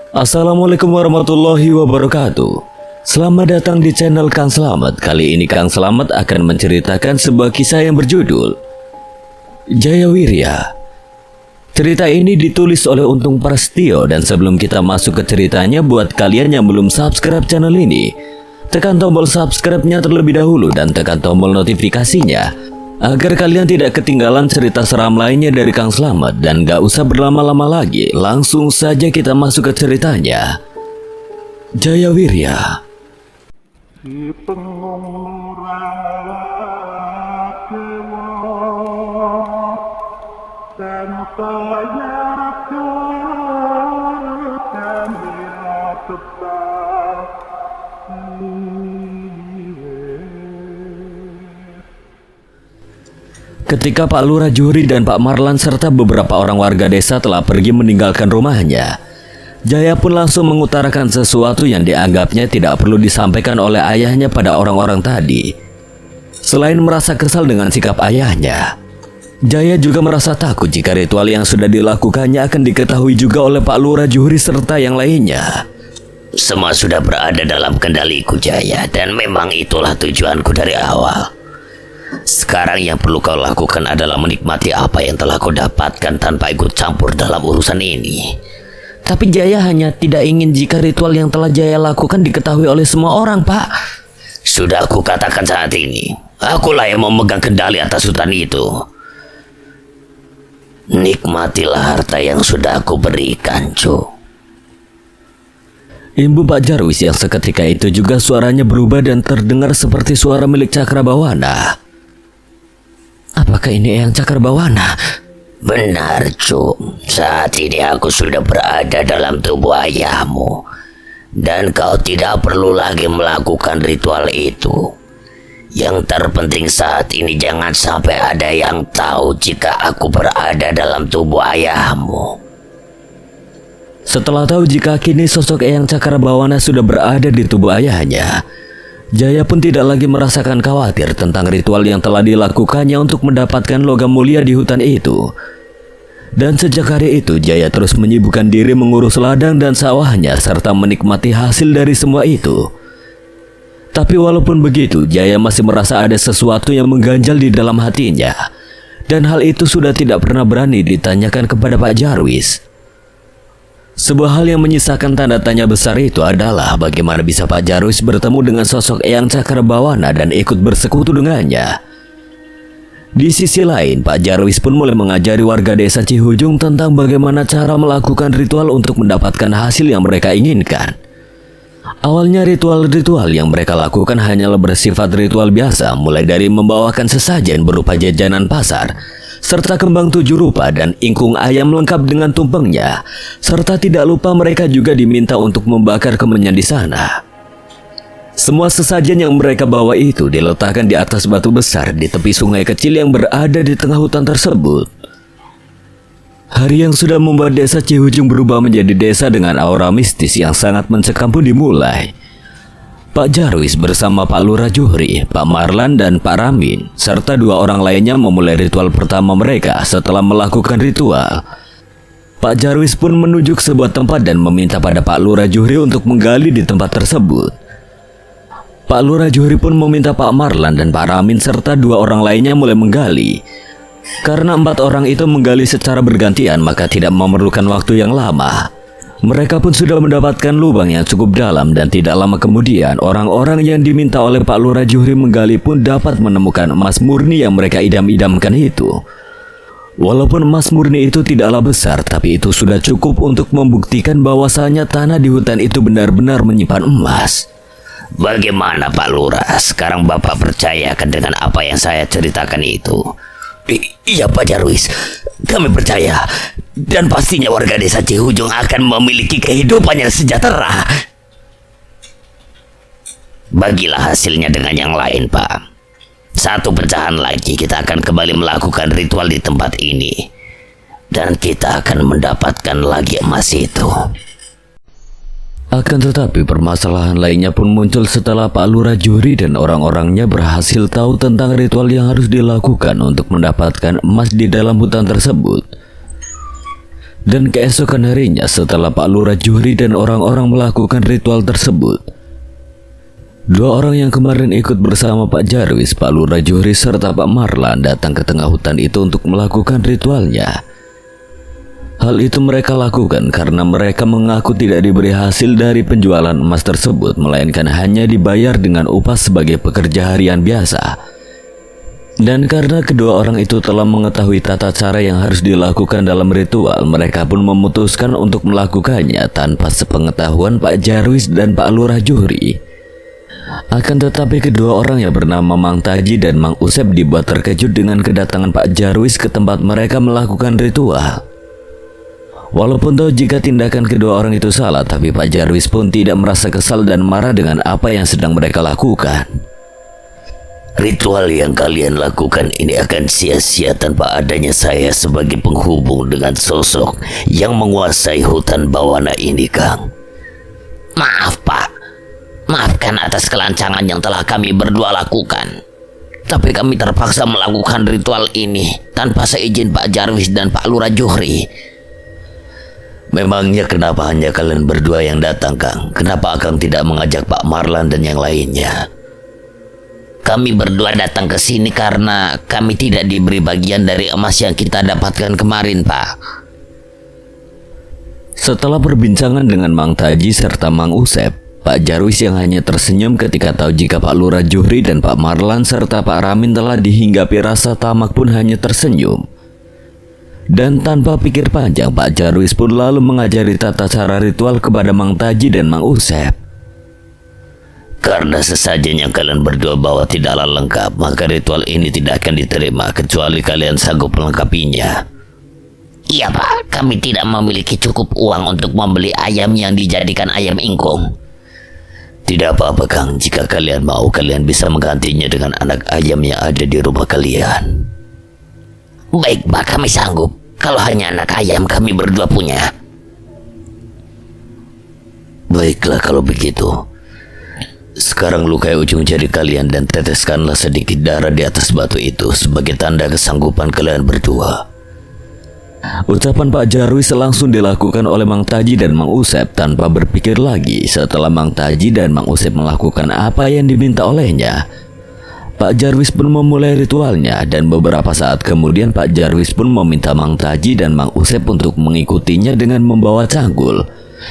Assalamualaikum warahmatullahi wabarakatuh. Selamat datang di channel Kang Slamet. Kali ini Kang Slamet akan menceritakan sebuah kisah yang berjudul Jayawirya. Cerita ini ditulis oleh Untung Prasetyo, dan sebelum kita masuk ke ceritanya, buat kalian yang belum subscribe channel ini, tekan tombol subscribe-nya terlebih dahulu dan tekan tombol notifikasinya agar kalian tidak ketinggalan cerita seram lainnya dari Kang Slamet. Dan gak usah berlama-lama lagi, langsung saja kita masuk ke ceritanya. Jayawirya. Si pengumura dewa tanpa nyata dan tetap. Ketika Pak Lurah Juhri dan Pak Marlan serta beberapa orang warga desa telah pergi meninggalkan rumahnya, Jaya pun langsung mengutarakan sesuatu yang dianggapnya tidak perlu disampaikan oleh ayahnya pada orang-orang tadi. Selain merasa kesal dengan sikap ayahnya, Jaya juga merasa takut jika ritual yang sudah dilakukannya akan diketahui juga oleh Pak Lurah Juhri serta yang lainnya. Semua sudah berada dalam kendaliku, Jaya, dan memang itulah tujuanku dari awal. Sekarang yang perlu kau lakukan adalah menikmati apa yang telah kau dapatkan tanpa ikut campur dalam urusan ini. Tapi Jaya hanya tidak ingin jika ritual yang telah Jaya lakukan diketahui oleh semua orang, Pak. Sudah aku katakan saat ini, akulah yang memegang kendali atas hutan itu. Nikmatilah harta yang sudah aku berikan, Cu. Imbu Pak Jarwis yang seketika itu juga suaranya berubah dan terdengar seperti suara milik Cakrabawana. Apakah ini Eyang Cakrabawana? Benar, Cu. Saat ini aku sudah berada dalam tubuh ayahmu, dan kau tidak perlu lagi melakukan ritual itu. Yang terpenting saat ini jangan sampai ada yang tahu jika aku berada dalam tubuh ayahmu. Setelah tahu jika kini sosok Eyang Cakrabawana sudah berada di tubuh ayahnya, Jaya pun tidak lagi merasakan khawatir tentang ritual yang telah dilakukannya untuk mendapatkan logam mulia di hutan itu. Dan sejak hari itu Jaya terus menyibukkan diri mengurus ladang dan sawahnya serta menikmati hasil dari semua itu. Tapi walaupun begitu, Jaya masih merasa ada sesuatu yang mengganjal di dalam hatinya. Dan hal itu sudah tidak pernah berani ditanyakan kepada Pak Jarwis. Sebuah hal yang menyisakan tanda tanya besar itu adalah bagaimana bisa Pak Jarwis bertemu dengan sosok Eyang Cakrabawana dan ikut bersekutu dengannya. Di sisi lain, Pak Jarwis pun mulai mengajari warga desa Cihujung tentang bagaimana cara melakukan ritual untuk mendapatkan hasil yang mereka inginkan. Awalnya ritual-ritual yang mereka lakukan hanyalah bersifat ritual biasa, mulai dari membawakan sesajen berupa jajanan pasar, serta kembang 7 rupa dan ingkung ayam lengkap dengan tumpengnya, serta tidak lupa mereka juga diminta untuk membakar kemenyan di sana. Semua sesajen yang mereka bawa itu diletakkan di atas batu besar di tepi sungai kecil yang berada di tengah hutan tersebut. Hari yang sudah membuat desa Cihujung berubah menjadi desa dengan aura mistis yang sangat mencekam pun dimulai. Pak Jarwis bersama Pak Lurah Juhri, Pak Marlan dan Pak Ramin, serta 2 orang lainnya memulai ritual pertama mereka setelah melakukan ritual. Pak Jarwis pun menuju ke sebuah tempat dan meminta pada Pak Lurah Juhri untuk menggali di tempat tersebut. Pak Lurah Juhri pun meminta Pak Marlan dan Pak Ramin serta 2 orang lainnya mulai menggali. Karena 4 orang itu menggali secara bergantian, maka tidak memerlukan waktu yang lama. Mereka pun sudah mendapatkan lubang yang cukup dalam, dan tidak lama kemudian orang-orang yang diminta oleh Pak Lurah Juhri menggali pun dapat menemukan emas murni yang mereka idam-idamkan itu. Walaupun emas murni itu tidaklah besar, tapi itu sudah cukup untuk membuktikan bahwasanya tanah di hutan itu benar-benar menyimpan emas. Bagaimana, Pak Lurah? Sekarang Bapak percayakan dengan apa yang saya ceritakan itu? Iya, Pak Jarwis, kami percaya. Dan pastinya warga desa Cihujung akan memiliki kehidupan yang sejahtera. Bagilah hasilnya dengan yang lain, Pak. 1 pecahan lagi kita akan kembali melakukan ritual di tempat ini. Dan kita akan mendapatkan lagi emas itu. Akan tetapi permasalahan lainnya pun muncul setelah Pak Lurah Juhri dan orang-orangnya berhasil tahu tentang ritual yang harus dilakukan untuk mendapatkan emas di dalam hutan tersebut. Dan keesokan harinya setelah Pak Lurah Juhri dan orang-orang melakukan ritual tersebut, dua orang yang kemarin ikut bersama Pak Jarwis, Pak Lurah Juhri serta Pak Marlan datang ke tengah hutan itu untuk melakukan ritualnya. Hal itu mereka lakukan karena mereka mengaku tidak diberi hasil dari penjualan emas tersebut, melainkan hanya dibayar dengan upah sebagai pekerja harian biasa. Dan karena kedua orang itu telah mengetahui tata cara yang harus dilakukan dalam ritual, mereka pun memutuskan untuk melakukannya tanpa sepengetahuan Pak Jarwis dan Pak Lurah Juhri. Akan tetapi kedua orang yang bernama Mang Taji dan Mang Usep dibuat terkejut dengan kedatangan Pak Jarwis ke tempat mereka melakukan ritual. Walaupun tahu jika tindakan kedua orang itu salah, tapi Pak Jarwis pun tidak merasa kesal dan marah dengan apa yang sedang mereka lakukan. Ritual yang kalian lakukan ini akan sia-sia tanpa adanya saya sebagai penghubung dengan sosok yang menguasai hutan bawana ini, Kang. Maaf, Pak. Maafkan atas kelancangan yang telah kami berdua lakukan. Tapi kami terpaksa melakukan ritual ini tanpa seizin Pak Jarwis dan Pak Lurah Juhri. Memangnya kenapa hanya kalian berdua yang datang, Kang? Kenapa Akang tidak mengajak Pak Marlan dan yang lainnya? Kami berdua datang ke sini karena kami tidak diberi bagian dari emas yang kita dapatkan kemarin, Pak. Setelah perbincangan dengan Mang Taji serta Mang Usep, Pak Jarwis yang hanya tersenyum ketika tahu jika Pak Lurah Juhri dan Pak Marlan serta Pak Ramin telah dihinggapi rasa tamak pun hanya tersenyum. Dan tanpa pikir panjang, Pak Jarwis pun lalu mengajari tata cara ritual kepada Mang Taji dan Mang Usep. Karena sesajen yang kalian berdua bawa tidaklah lengkap, maka ritual ini tidak akan diterima kecuali kalian sanggup melengkapinya. Iya, Pak. Kami tidak memiliki cukup uang untuk membeli ayam yang dijadikan ayam ingkung. Tidak apa-apa, Kang. Jika kalian mau, kalian bisa menggantinya dengan anak ayam yang ada di rumah kalian. Baik, Pak. Kami sanggup. Kalau hanya anak ayam kami berdua punya. Baiklah kalau begitu. Sekarang lukai ujung jari kalian dan teteskanlah sedikit darah di atas batu itu sebagai tanda kesanggupan kalian berdua. Ucapan Pak Jarwis langsung dilakukan oleh Mang Taji dan Mang Usep tanpa berpikir lagi. Setelah Mang Taji dan Mang Usep melakukan apa yang diminta olehnya, Pak Jarwis pun memulai ritualnya, dan beberapa saat kemudian Pak Jarwis pun meminta Mang Taji dan Mang Usep untuk mengikutinya dengan membawa cangkul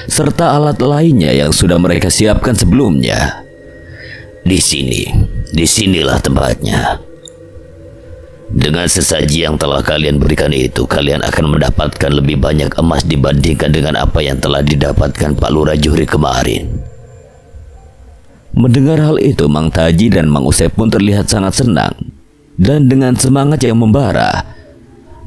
serta alat lainnya yang sudah mereka siapkan sebelumnya. Disinilah tempatnya. Dengan sesaji yang telah kalian berikan itu, kalian akan mendapatkan lebih banyak emas dibandingkan dengan apa yang telah didapatkan Pak Lurah Juhri kemarin. Mendengar hal itu, Mang Taji dan Mang Usep pun terlihat sangat senang. Dan dengan semangat yang membara,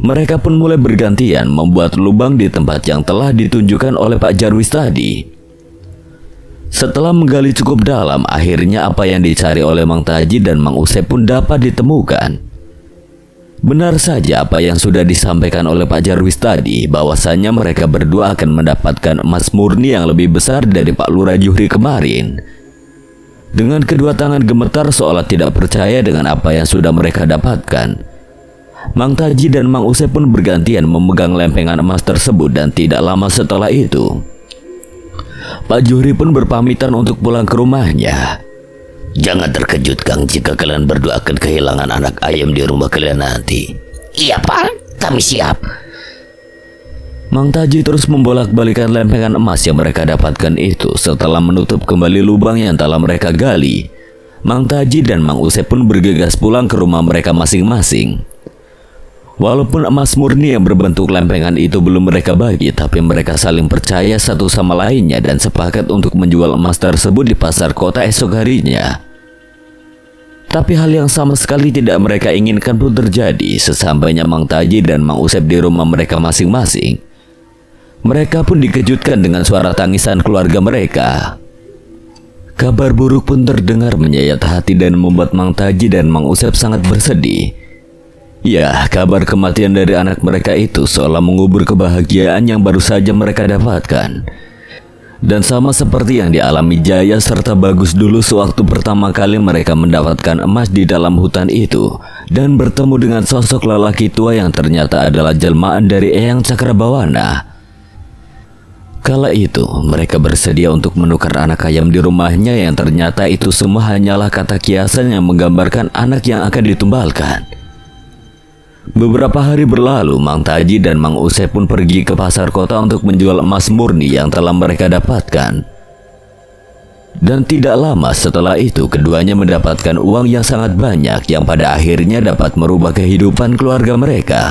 mereka pun mulai bergantian membuat lubang di tempat yang telah ditunjukkan oleh Pak Jarwis tadi. Setelah menggali cukup dalam, akhirnya apa yang dicari oleh Mang Taji dan Mang Usep pun dapat ditemukan. Benar saja apa yang sudah disampaikan oleh Pak Jarwis tadi, bahwasannya mereka berdua akan mendapatkan emas murni yang lebih besar dari Pak Lurah Juhri kemarin. Dengan kedua tangan gemetar seolah tidak percaya dengan apa yang sudah mereka dapatkan, Mang Taji dan Mang Usep pun bergantian memegang lempengan emas tersebut. Dan tidak lama setelah itu, Pak Juhri pun berpamitan untuk pulang ke rumahnya. Jangan terkejut, Kang, jika kalian berdua akan kehilangan anak ayam di rumah kalian nanti. Iya, Pak. Kami siap. Mang Taji terus membolak-balikan lempengan emas yang mereka dapatkan itu. Setelah menutup kembali lubang yang telah mereka gali, Mang Taji dan Mang Usep pun bergegas pulang ke rumah mereka masing-masing. Walaupun emas murni yang berbentuk lempengan itu belum mereka bagi, tapi mereka saling percaya satu sama lainnya dan sepakat untuk menjual emas tersebut di pasar kota esok harinya. Tapi hal yang sama sekali tidak mereka inginkan pun terjadi. Sesampainya Mang Taji dan Mang Usep di rumah mereka masing-masing, mereka pun dikejutkan dengan suara tangisan keluarga mereka. Kabar buruk pun terdengar menyayat hati dan membuat Mang Taji dan Mang Usep sangat bersedih. Ya, kabar kematian dari anak mereka itu seolah mengubur kebahagiaan yang baru saja mereka dapatkan. Dan sama seperti yang dialami Jaya serta Bagus dulu sewaktu pertama kali mereka mendapatkan emas di dalam hutan itu dan bertemu dengan sosok lelaki tua yang ternyata adalah jelmaan dari Eyang Cakrabawana. Kala itu mereka bersedia untuk menukar anak ayam di rumahnya yang ternyata itu semua hanyalah kata kiasan yang menggambarkan anak yang akan ditumbalkan. Beberapa hari berlalu, Mang Taji dan Mang Usai pun pergi ke pasar kota untuk menjual emas murni yang telah mereka dapatkan. Dan tidak lama setelah itu keduanya mendapatkan uang yang sangat banyak yang pada akhirnya dapat merubah kehidupan keluarga mereka.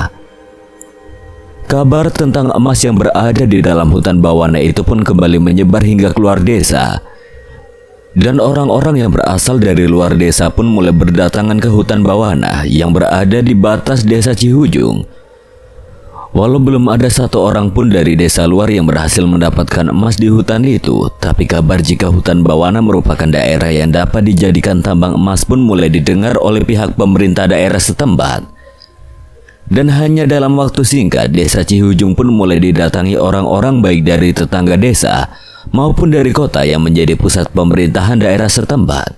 Kabar tentang emas yang berada di dalam hutan bawana itu pun kembali menyebar hingga keluar desa. Dan orang-orang yang berasal dari luar desa pun mulai berdatangan ke hutan bawana yang berada di batas desa Cihujung. Walau belum ada satu orang pun dari desa luar yang berhasil mendapatkan emas di hutan itu, tapi kabar jika hutan bawana merupakan daerah yang dapat dijadikan tambang emas pun mulai didengar oleh pihak pemerintah daerah setempat. Dan hanya dalam waktu singkat, desa Cihujung pun mulai didatangi orang-orang baik dari tetangga desa maupun dari kota yang menjadi pusat pemerintahan daerah setempat.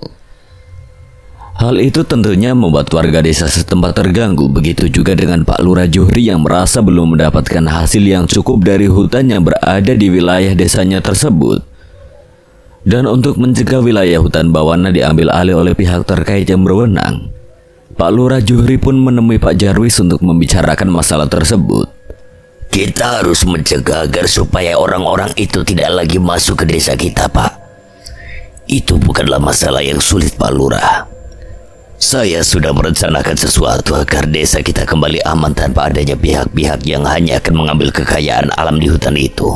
Hal itu tentunya membuat warga desa setempat terganggu, begitu juga dengan Pak Lurah Juhri yang merasa belum mendapatkan hasil yang cukup dari hutan yang berada di wilayah desanya tersebut. Dan untuk mencegah wilayah hutan bawana diambil alih oleh pihak terkait yang berwenang, Pak Lurah Juhri pun menemui Pak Jarwis untuk membicarakan masalah tersebut. Kita harus mencegah agar supaya orang-orang itu tidak lagi masuk ke desa kita, Pak. Itu bukanlah masalah yang sulit, Pak Lurah. Saya sudah merencanakan sesuatu agar desa kita kembali aman tanpa adanya pihak-pihak yang hanya akan mengambil kekayaan alam di hutan itu.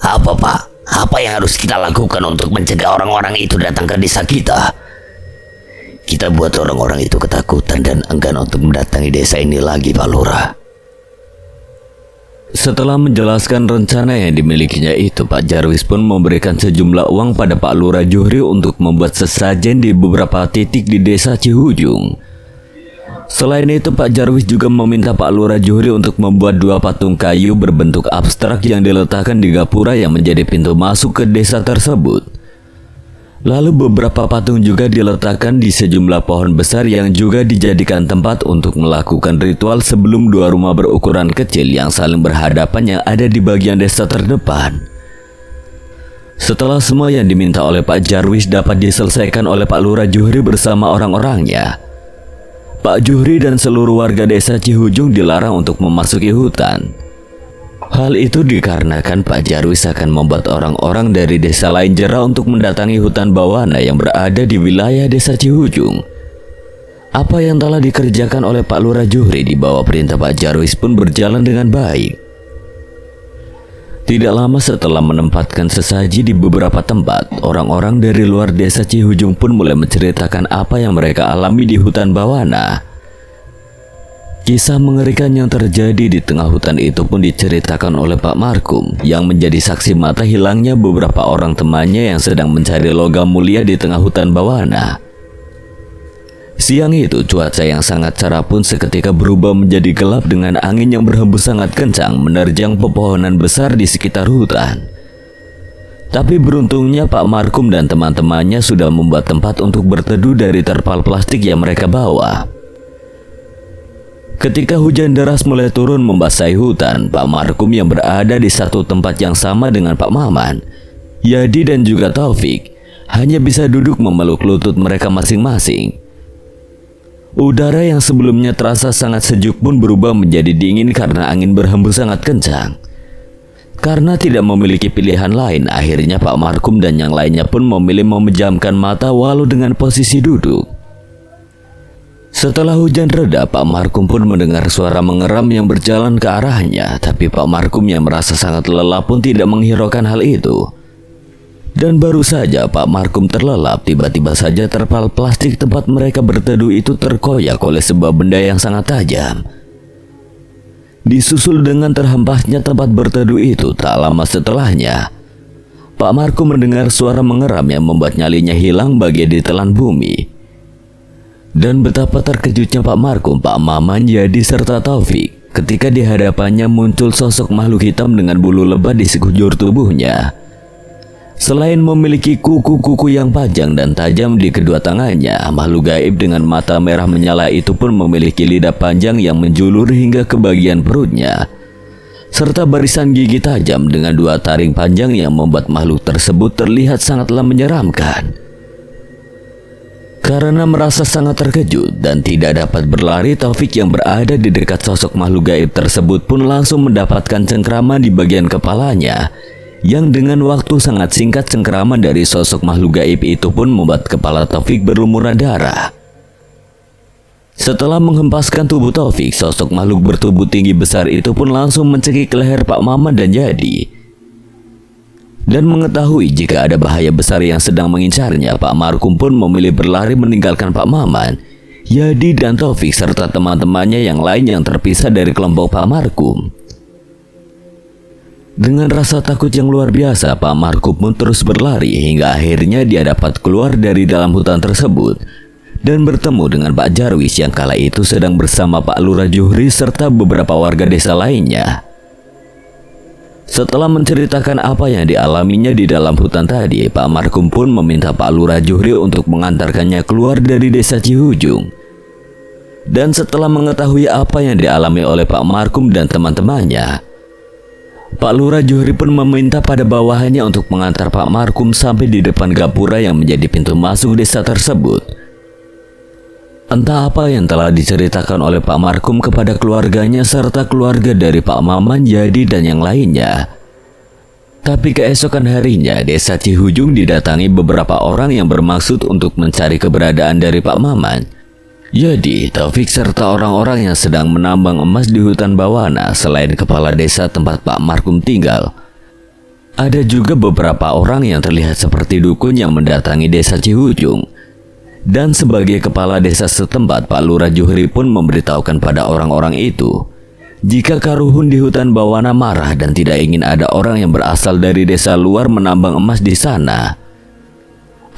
Apa, Pak? Apa yang harus kita lakukan untuk mencegah orang-orang itu datang ke desa kita? Kita buat orang-orang itu ketakutan dan enggan untuk mendatangi desa ini lagi, Pak Lurah. Setelah menjelaskan rencana yang dimilikinya itu, Pak Jarwis pun memberikan sejumlah uang pada Pak Lurah Juhri untuk membuat sesajen di beberapa titik di desa Cihujung. Selain itu, Pak Jarwis juga meminta Pak Lurah Juhri untuk membuat 2 patung kayu berbentuk abstrak yang diletakkan di gapura yang menjadi pintu masuk ke desa tersebut. Lalu beberapa patung juga diletakkan di sejumlah pohon besar yang juga dijadikan tempat untuk melakukan ritual sebelum 2 rumah berukuran kecil yang saling berhadapan yang ada di bagian desa terdepan. Setelah semua yang diminta oleh Pak Jarwis dapat diselesaikan oleh Pak Lurah Juhri bersama orang-orangnya, Pak Juhri dan seluruh warga desa Cihujung dilarang untuk memasuki hutan. Hal itu dikarenakan Pak Jarwis akan membuat orang-orang dari desa lain jera untuk mendatangi hutan bawana yang berada di wilayah desa Cihujung. Apa yang telah dikerjakan oleh Pak Lurah Juhri di bawah perintah Pak Jarwis pun berjalan dengan baik. Tidak lama setelah menempatkan sesaji di beberapa tempat, orang-orang dari luar desa Cihujung pun mulai menceritakan apa yang mereka alami di hutan bawana. Kisah mengerikan yang terjadi di tengah hutan itu pun diceritakan oleh Pak Markum yang menjadi saksi mata hilangnya beberapa orang temannya yang sedang mencari logam mulia di tengah hutan bawana. Siang itu cuaca yang sangat cerah pun seketika berubah menjadi gelap dengan angin yang berhembus sangat kencang menerjang pepohonan besar di sekitar hutan. Tapi beruntungnya Pak Markum dan teman-temannya sudah membuat tempat untuk berteduh dari terpal plastik yang mereka bawa. Ketika hujan deras mulai turun membasahi hutan, Pak Markum yang berada di satu tempat yang sama dengan Pak Maman, Yadi dan juga Taufik hanya bisa duduk memeluk lutut mereka masing-masing. Udara yang sebelumnya terasa sangat sejuk pun berubah menjadi dingin karena angin berhembus sangat kencang. Karena tidak memiliki pilihan lain, akhirnya Pak Markum dan yang lainnya pun memilih memejamkan mata walau dengan posisi duduk. Setelah hujan reda, Pak Markum pun mendengar suara mengeram yang berjalan ke arahnya, tapi Pak Markum yang merasa sangat lelah pun tidak menghiraukan hal itu. Dan baru saja Pak Markum terlelap, tiba-tiba saja terpal plastik tempat mereka berteduh itu terkoyak oleh sebuah benda yang sangat tajam. Disusul dengan terhempasnya tempat berteduh itu, tak lama setelahnya, Pak Markum mendengar suara mengeram yang membuat nyalinya hilang bagai ditelan bumi. Dan betapa terkejutnya Pak Markum, Pak Maman, Yadi, serta Taufik ketika di hadapannya muncul sosok makhluk hitam dengan bulu lebat di sekujur tubuhnya. Selain memiliki kuku-kuku yang panjang dan tajam di kedua tangannya, makhluk gaib dengan mata merah menyala itu pun memiliki lidah panjang yang menjulur hingga ke bagian perutnya. serta barisan gigi tajam dengan 2 taring panjang yang membuat makhluk tersebut terlihat sangatlah menyeramkan. Karena merasa sangat terkejut dan tidak dapat berlari, Taufik yang berada di dekat sosok makhluk gaib tersebut pun langsung mendapatkan cengkraman di bagian kepalanya, yang dengan waktu sangat singkat cengkraman dari sosok makhluk gaib itu pun membuat kepala Taufik berlumuran darah. Setelah menghempaskan tubuh Taufik, sosok makhluk bertubuh tinggi besar itu pun langsung mencekik leher Pak Maman dan Yadi. Dan mengetahui jika ada bahaya besar yang sedang mengincarnya, Pak Markum pun memilih berlari meninggalkan Pak Maman, Yadi dan Taufik serta teman-temannya yang lain yang terpisah dari kelompok Pak Markum. Dengan rasa takut yang luar biasa, Pak Markum pun terus berlari hingga akhirnya dia dapat keluar dari dalam hutan tersebut dan bertemu dengan Pak Jarwis yang kala itu sedang bersama Pak Lurah Juhri serta beberapa warga desa lainnya. Setelah menceritakan apa yang dialaminya di dalam hutan tadi, Pak Markum pun meminta Pak Lurah Juhri untuk mengantarkannya keluar dari desa Cihujung. Dan setelah mengetahui apa yang dialami oleh Pak Markum dan teman-temannya, Pak Lurah Juhri pun meminta pada bawahannya untuk mengantar Pak Markum sampai di depan gapura yang menjadi pintu masuk desa tersebut. Entah apa yang telah diceritakan oleh Pak Markum kepada keluarganya serta keluarga dari Pak Maman, Yadi dan yang lainnya. Tapi keesokan harinya, desa Cihujung didatangi beberapa orang yang bermaksud untuk mencari keberadaan dari Pak Maman, Yadi, Taufik serta orang-orang yang sedang menambang emas di hutan Bawana. Selain kepala desa tempat Pak Markum tinggal, ada juga beberapa orang yang terlihat seperti dukun yang mendatangi desa Cihujung. Dan sebagai kepala desa setempat, Pak Lurah Juhri pun memberitahukan pada orang-orang itu jika Karuhun di hutan Bawana marah dan tidak ingin ada orang yang berasal dari desa luar menambang emas di sana.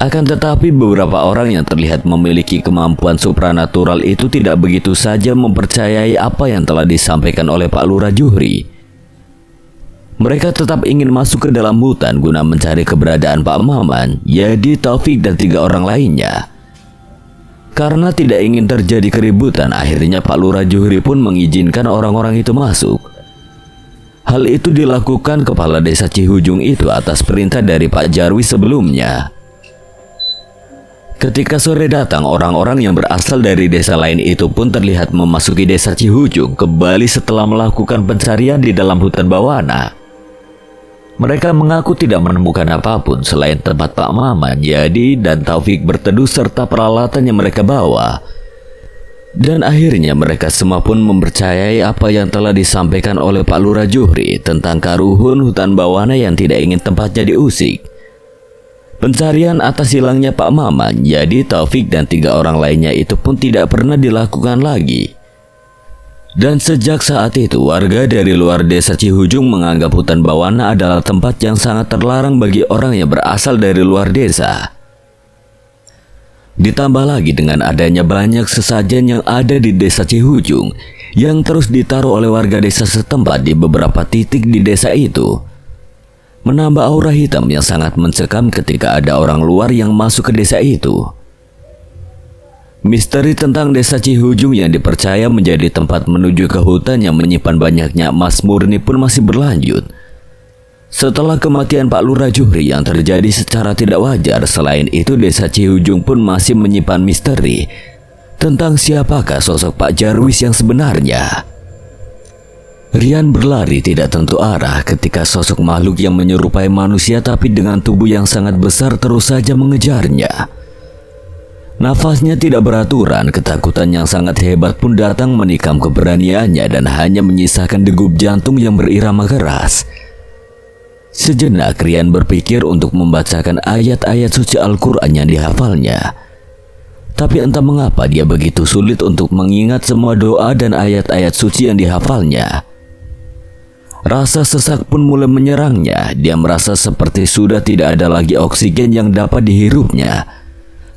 Akan tetapi beberapa orang yang terlihat memiliki kemampuan supranatural itu tidak begitu saja mempercayai apa yang telah disampaikan oleh Pak Lurah Juhri. Mereka tetap ingin masuk ke dalam hutan guna mencari keberadaan Pak Maman, Yadi, Taufik dan 3 orang lainnya. Karena tidak ingin terjadi keributan, akhirnya Pak Lurah Juhri pun mengizinkan orang-orang itu masuk. Hal itu dilakukan kepala desa Cihujung itu atas perintah dari Pak Jarwis sebelumnya. Ketika sore datang, orang-orang yang berasal dari desa lain itu pun terlihat memasuki desa Cihujung kembali setelah melakukan pencarian di dalam hutan Bawana. Mereka mengaku tidak menemukan apapun selain tempat Pak Maman, Yadi, dan Taufik berteduh serta peralatan yang mereka bawa. Dan akhirnya mereka semua pun mempercayai apa yang telah disampaikan oleh Pak Lurah Juhri tentang Karuhun hutan Bawana yang tidak ingin tempatnya diusik. Pencarian atas hilangnya Pak Maman, Yadi, Taufik, dan 3 orang lainnya itu pun tidak pernah dilakukan lagi. Dan sejak saat itu, warga dari luar desa Cihujung menganggap hutan Bawana adalah tempat yang sangat terlarang bagi orang yang berasal dari luar desa. Ditambah lagi dengan adanya banyak sesajen yang ada di desa Cihujung yang terus ditaruh oleh warga desa setempat di beberapa titik di desa itu, menambah aura hitam yang sangat mencekam ketika ada orang luar yang masuk ke desa itu. Misteri tentang desa Cihujung yang dipercaya menjadi tempat menuju ke hutan yang menyimpan banyaknya emas murni pun masih berlanjut. Setelah kematian Pak Lurah Juhri yang terjadi secara tidak wajar, selain itu desa Cihujung pun masih menyimpan misteri tentang siapakah sosok Pak Jarwis yang sebenarnya. Rian berlari tidak tentu arah ketika sosok makhluk yang menyerupai manusia tapi dengan tubuh yang sangat besar terus saja mengejarnya. Nafasnya tidak beraturan, ketakutan yang sangat hebat pun datang menikam keberaniannya dan hanya menyisakan degup jantung yang berirama keras. Sejenak Rian berpikir untuk membacakan ayat-ayat suci Al-Quran yang dihafalnya. Tapi entah mengapa dia begitu sulit untuk mengingat semua doa dan ayat-ayat suci yang dihafalnya. Rasa sesak pun mulai menyerangnya, dia merasa seperti sudah tidak ada lagi oksigen yang dapat dihirupnya.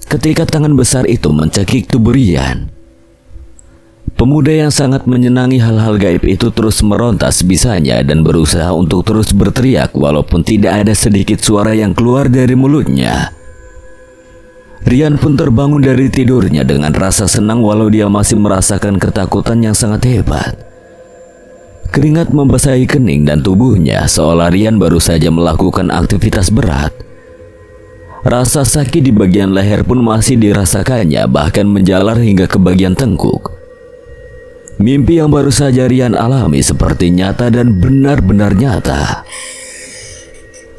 Ketika tangan besar itu mencekik tubuh Rian. Pemuda yang sangat menyenangi hal-hal gaib itu terus meronta sebisanya dan berusaha untuk terus berteriak walaupun tidak ada sedikit suara yang keluar dari mulutnya. Rian pun terbangun dari tidurnya dengan rasa senang walau dia masih merasakan ketakutan yang sangat hebat. Keringat membasahi kening dan tubuhnya seolah Rian baru saja melakukan aktivitas berat. Rasa sakit di bagian leher pun masih dirasakannya, bahkan menjalar hingga ke bagian tengkuk. Mimpi yang baru saja Rian alami seperti nyata dan benar-benar nyata.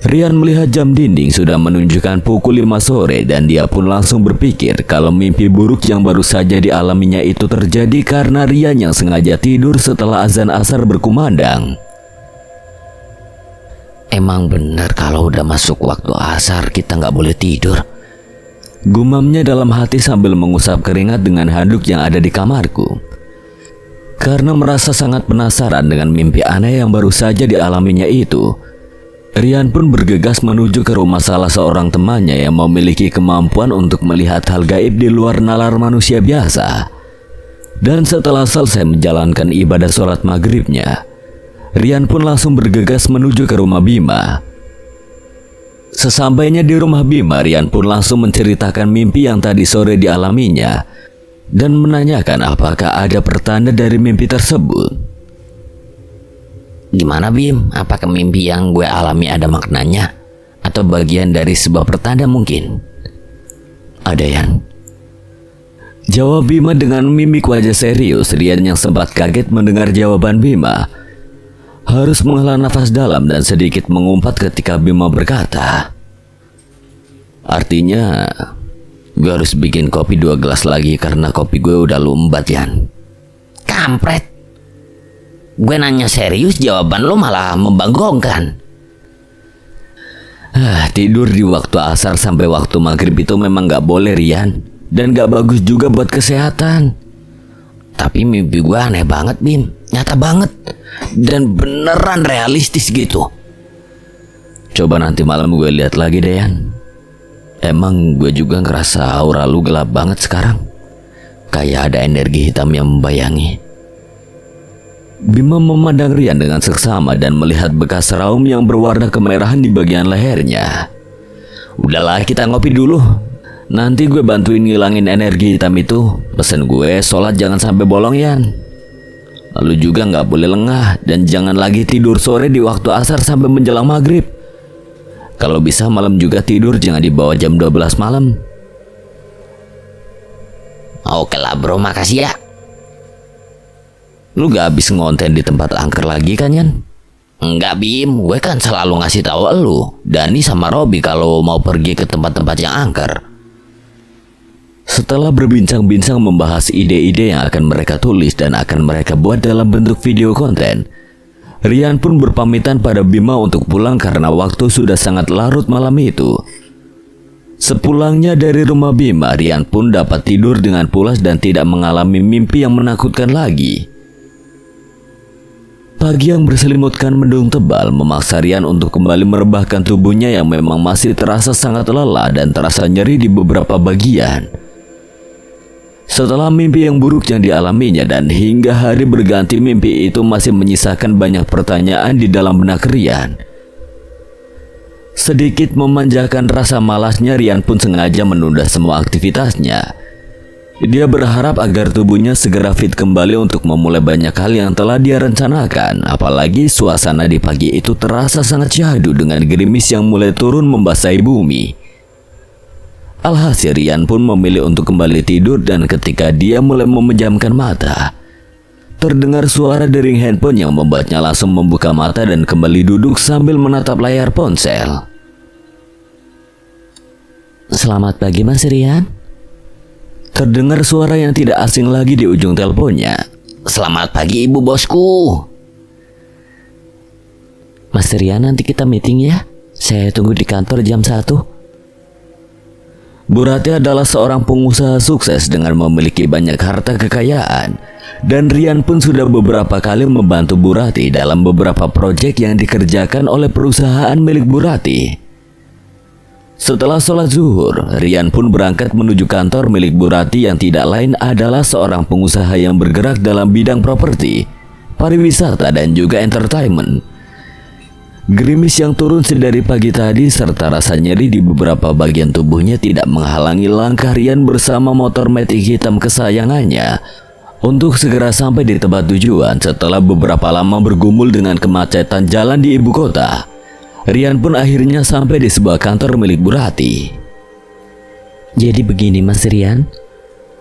Rian melihat jam dinding sudah menunjukkan pukul 5 sore dan dia pun langsung berpikir kalau mimpi buruk yang baru saja dialaminya itu terjadi karena Rian yang sengaja tidur setelah azan asar berkumandang. Emang benar kalau udah masuk waktu asar kita nggak boleh tidur. Gumamnya dalam hati sambil mengusap keringat dengan handuk yang ada di kamarku. Karena merasa sangat penasaran dengan mimpi aneh yang baru saja dialaminya itu, Rian pun bergegas menuju ke rumah salah seorang temannya yang memiliki kemampuan untuk melihat hal gaib di luar nalar manusia biasa. Dan setelah selesai menjalankan ibadah sholat maghribnya, Rian pun langsung bergegas menuju ke rumah Bima. Sesampainya di rumah Bima, Rian pun langsung menceritakan mimpi yang tadi sore dialaminya dan menanyakan apakah ada pertanda dari mimpi tersebut. Gimana Bim? Apakah mimpi yang gue alami ada maknanya? Atau bagian dari sebuah pertanda mungkin? Ada Yan, jawab Bima dengan mimik wajah serius. Rian yang sempat kaget mendengar jawaban Bima harus menghela nafas dalam dan sedikit mengumpat ketika Bima berkata, artinya gue harus bikin kopi 2 gelas lagi karena kopi gue udah lumbat Yan. Kampret. Gue nanya serius, jawaban lo malah membanggongkan. Tidur di waktu asar sampai waktu maghrib itu memang gak boleh Rian, dan gak bagus juga buat kesehatan. Tapi mimpi gue aneh banget Bim, nyata banget dan beneran realistis gitu. Coba nanti malam gue lihat lagi deh Yan. Emang gue juga ngerasa aura lu gelap banget sekarang, kayak ada energi hitam yang membayangi. Bima memandang Rian dengan seksama dan melihat bekas raum yang berwarna kemerahan di bagian lehernya. Udahlah, kita ngopi dulu. Nanti gue bantuin ngilangin energi hitam itu. Pesen gue sholat jangan sampai bolong Yan. Lalu juga nggak boleh lengah dan jangan lagi tidur sore di waktu asar sampai menjelang maghrib. Kalau bisa malam juga tidur jangan di bawah jam 12 malam. Oke lah bro, makasih ya. Lu gak habis ngonten di tempat angker lagi kan Yan? Enggak Bim, gue kan selalu ngasih tahu lu, Dani sama Robi kalau mau pergi ke tempat-tempat yang angker. Setelah berbincang-bincang membahas ide-ide yang akan mereka tulis dan akan mereka buat dalam bentuk video konten, Rian pun berpamitan pada Bima untuk pulang karena waktu sudah sangat larut malam itu. Sepulangnya dari rumah Bima, Rian pun dapat tidur dengan pulas dan tidak mengalami mimpi yang menakutkan lagi. Pagi yang berselimutkan mendung tebal memaksa Rian untuk kembali merebahkan tubuhnya yang memang masih terasa sangat lelah dan terasa nyeri di beberapa bagian. Setelah mimpi yang buruk yang dialaminya dan hingga hari berganti mimpi itu masih menyisakan banyak pertanyaan di dalam benak Rian. Sedikit memanjakan rasa malasnya, Rian pun sengaja menunda semua aktivitasnya. Dia berharap agar tubuhnya segera fit kembali untuk memulai banyak hal yang telah dia rencanakan. Apalagi suasana di pagi itu terasa sangat syahdu dengan gerimis yang mulai turun membasahi bumi. Alhasil Rian pun memilih untuk kembali tidur dan ketika dia mulai memejamkan mata, terdengar suara dering handphone yang membuatnya langsung membuka mata dan kembali duduk sambil menatap layar ponsel. Selamat pagi Mas Rian. Terdengar suara yang tidak asing lagi di ujung teleponnya. Selamat pagi ibu bosku. Mas Rian, nanti kita meeting ya. Saya tunggu di kantor jam 1. Bu Rati adalah seorang pengusaha sukses dengan memiliki banyak harta kekayaan. Dan Rian pun sudah beberapa kali membantu Bu Rati dalam beberapa proyek yang dikerjakan oleh perusahaan milik Bu Rati. Setelah sholat zuhur, Rian pun berangkat menuju kantor milik Bu Rati yang tidak lain adalah seorang pengusaha yang bergerak dalam bidang properti, pariwisata dan juga entertainment. Gerimis yang turun sedari pagi tadi serta rasa nyeri di beberapa bagian tubuhnya tidak menghalangi langkah Rian bersama motor metik hitam kesayangannya untuk segera sampai di tempat tujuan. Setelah beberapa lama bergumul dengan kemacetan jalan di ibu kota, Rian pun akhirnya sampai di sebuah kantor milik Bu Rati. Jadi begini Mas Rian,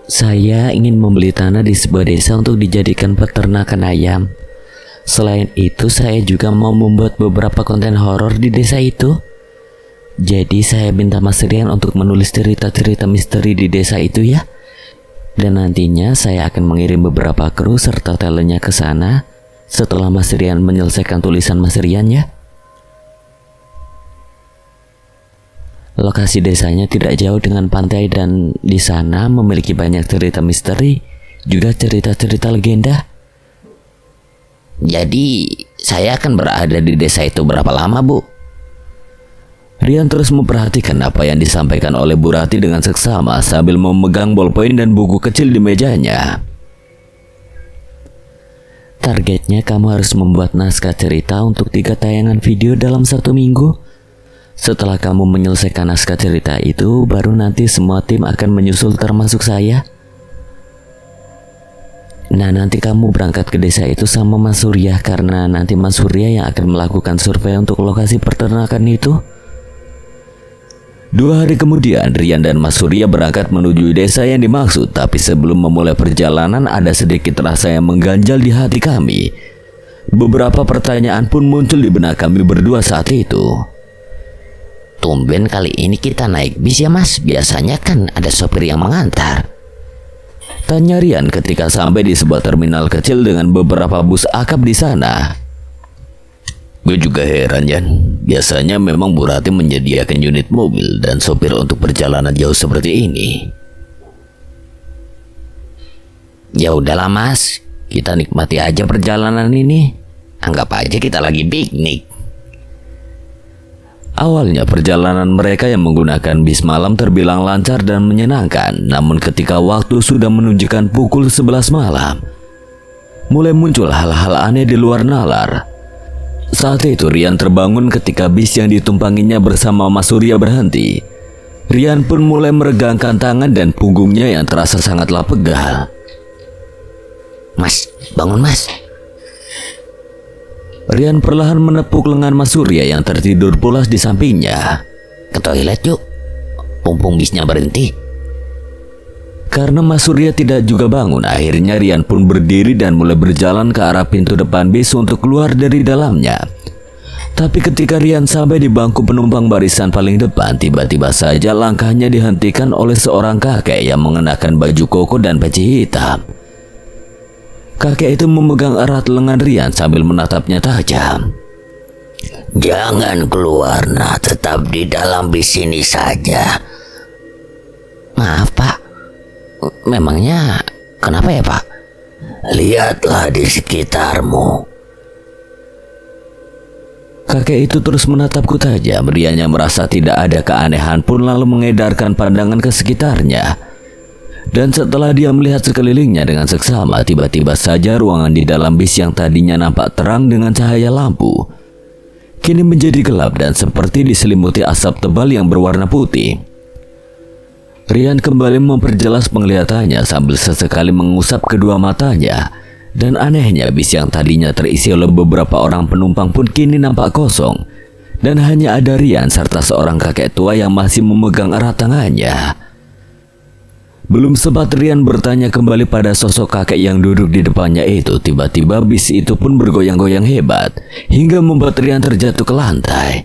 saya ingin membeli tanah di sebuah desa untuk dijadikan peternakan ayam. Selain itu saya juga mau membuat beberapa konten horor di desa itu. Jadi saya minta Mas Rian untuk menulis cerita-cerita misteri di desa itu ya. Dan nantinya saya akan mengirim beberapa kru serta talentnya ke sana setelah Mas Rian menyelesaikan tulisan Mas Rian ya. Lokasi desanya tidak jauh dengan pantai dan di sana memiliki banyak cerita misteri, juga cerita-cerita legenda. Jadi saya akan berada di desa itu berapa lama, Bu? Rian terus memperhatikan apa yang disampaikan oleh Bu Rati dengan seksama sambil memegang bolpoin dan buku kecil di mejanya. Targetnya kamu harus membuat naskah cerita untuk 3 tayangan video dalam 1 minggu. Setelah kamu menyelesaikan naskah cerita itu, baru nanti semua tim akan menyusul termasuk saya. Nah, nanti kamu berangkat ke desa itu sama Mas Surya karena nanti Mas Surya yang akan melakukan survei untuk lokasi peternakan itu. 2 hari kemudian, Rian dan Mas Surya berangkat menuju desa yang dimaksud. Tapi sebelum memulai perjalanan, ada sedikit rasa yang mengganjal di hati kami. Beberapa pertanyaan pun muncul di benak kami berdua saat itu. Tumben kali ini kita naik bis ya Mas, biasanya kan ada sopir yang mengantar. Tanya Rian ketika sampai di sebuah terminal kecil dengan beberapa bus akap di sana. Gue juga heran Jan, biasanya memang Bu Rati menyediakan unit mobil dan sopir untuk perjalanan jauh seperti ini. Ya udahlah Mas, kita nikmati aja perjalanan ini. Anggap aja kita lagi piknik. Awalnya perjalanan mereka yang menggunakan bis malam terbilang lancar dan menyenangkan. Namun ketika waktu sudah menunjukkan pukul 11 malam, mulai muncul hal-hal aneh di luar nalar. Saat itu Rian terbangun ketika bis yang ditumpanginya bersama Mas Surya berhenti. Rian pun mulai meregangkan tangan dan punggungnya yang terasa sangatlah pegal. Mas, bangun Mas. Rian perlahan menepuk lengan Mas Surya yang tertidur pulas di sampingnya. Ke toilet yuk, mumpung bisnya berhenti. Karena Mas Surya tidak juga bangun, akhirnya Rian pun berdiri dan mulai berjalan ke arah pintu depan bis untuk keluar dari dalamnya. Tapi ketika Rian sampai di bangku penumpang barisan paling depan, tiba-tiba saja langkahnya dihentikan oleh seorang kakek yang mengenakan baju koko dan peci hitam. Kakek itu memegang erat lengan Rian sambil menatapnya tajam. Jangan keluar, nah, tetap di dalam bis ini saja. Maaf Pak, memangnya kenapa ya Pak? Lihatlah di sekitarmu. Kakek itu terus menatapku tajam. Rian yang merasa tidak ada keanehan pun lalu mengedarkan pandangan ke sekitarnya. Dan setelah dia melihat sekelilingnya dengan seksama, tiba-tiba saja ruangan di dalam bis yang tadinya nampak terang dengan cahaya lampu kini menjadi gelap dan seperti diselimuti asap tebal yang berwarna putih. Rian kembali memperjelas penglihatannya sambil sesekali mengusap kedua matanya. Dan anehnya, bis yang tadinya terisi oleh beberapa orang penumpang pun kini nampak kosong. Dan hanya ada Rian serta seorang kakek tua yang masih memegang erat tangannya. Belum sempat Rian bertanya kembali pada sosok kakek yang duduk di depannya itu, tiba-tiba bis itu pun bergoyang-goyang hebat hingga membuat Rian terjatuh ke lantai.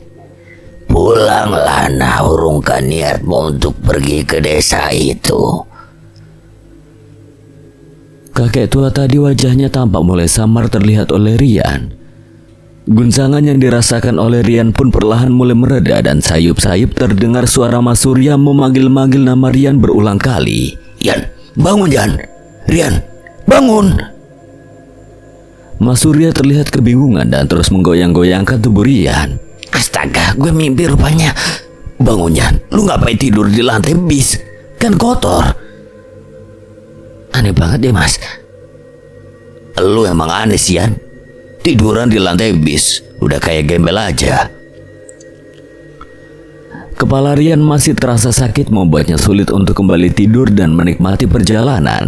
Pulanglah, nah, urungkan niatmu untuk pergi ke desa itu. Kakek tua tadi wajahnya tampak mulai samar terlihat oleh Rian. Guncangan yang dirasakan oleh Rian pun perlahan mulai mereda dan sayup-sayup terdengar suara Mas Surya memanggil-manggil nama Rian berulang kali. Yan, bangun Yan. Rian, bangun. Mas Surya terlihat kebingungan dan terus menggoyang-goyangkan tubuh Rian. Astaga, gue mimpi rupanya. Bangun Yan, lu ngapain tidur di lantai bis? Kan kotor. Aneh banget deh Mas. Lu emang aneh sih Yan. Tiduran di lantai bis, udah kayak gembel aja. Kepala Rian masih terasa sakit membuatnya sulit untuk kembali tidur dan menikmati perjalanan.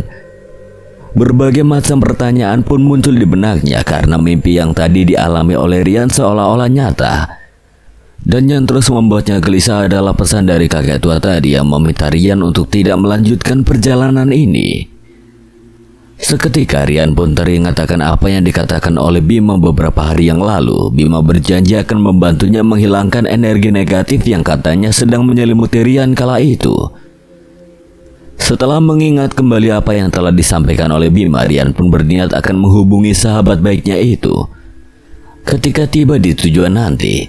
Berbagai macam pertanyaan pun muncul di benaknya karena mimpi yang tadi dialami oleh Rian seolah-olah nyata. Dan yang terus membuatnya gelisah adalah pesan dari kakek tua tadi yang meminta Rian untuk tidak melanjutkan perjalanan ini. Seketika Rian pun teringat akan apa yang dikatakan oleh Bima beberapa hari yang lalu. Bima berjanji akan membantunya menghilangkan energi negatif yang katanya sedang menyelimuti Rian kala itu. Setelah mengingat kembali apa yang telah disampaikan oleh Bima, Rian pun berniat akan menghubungi sahabat baiknya itu. Ketika tiba di tujuan nanti,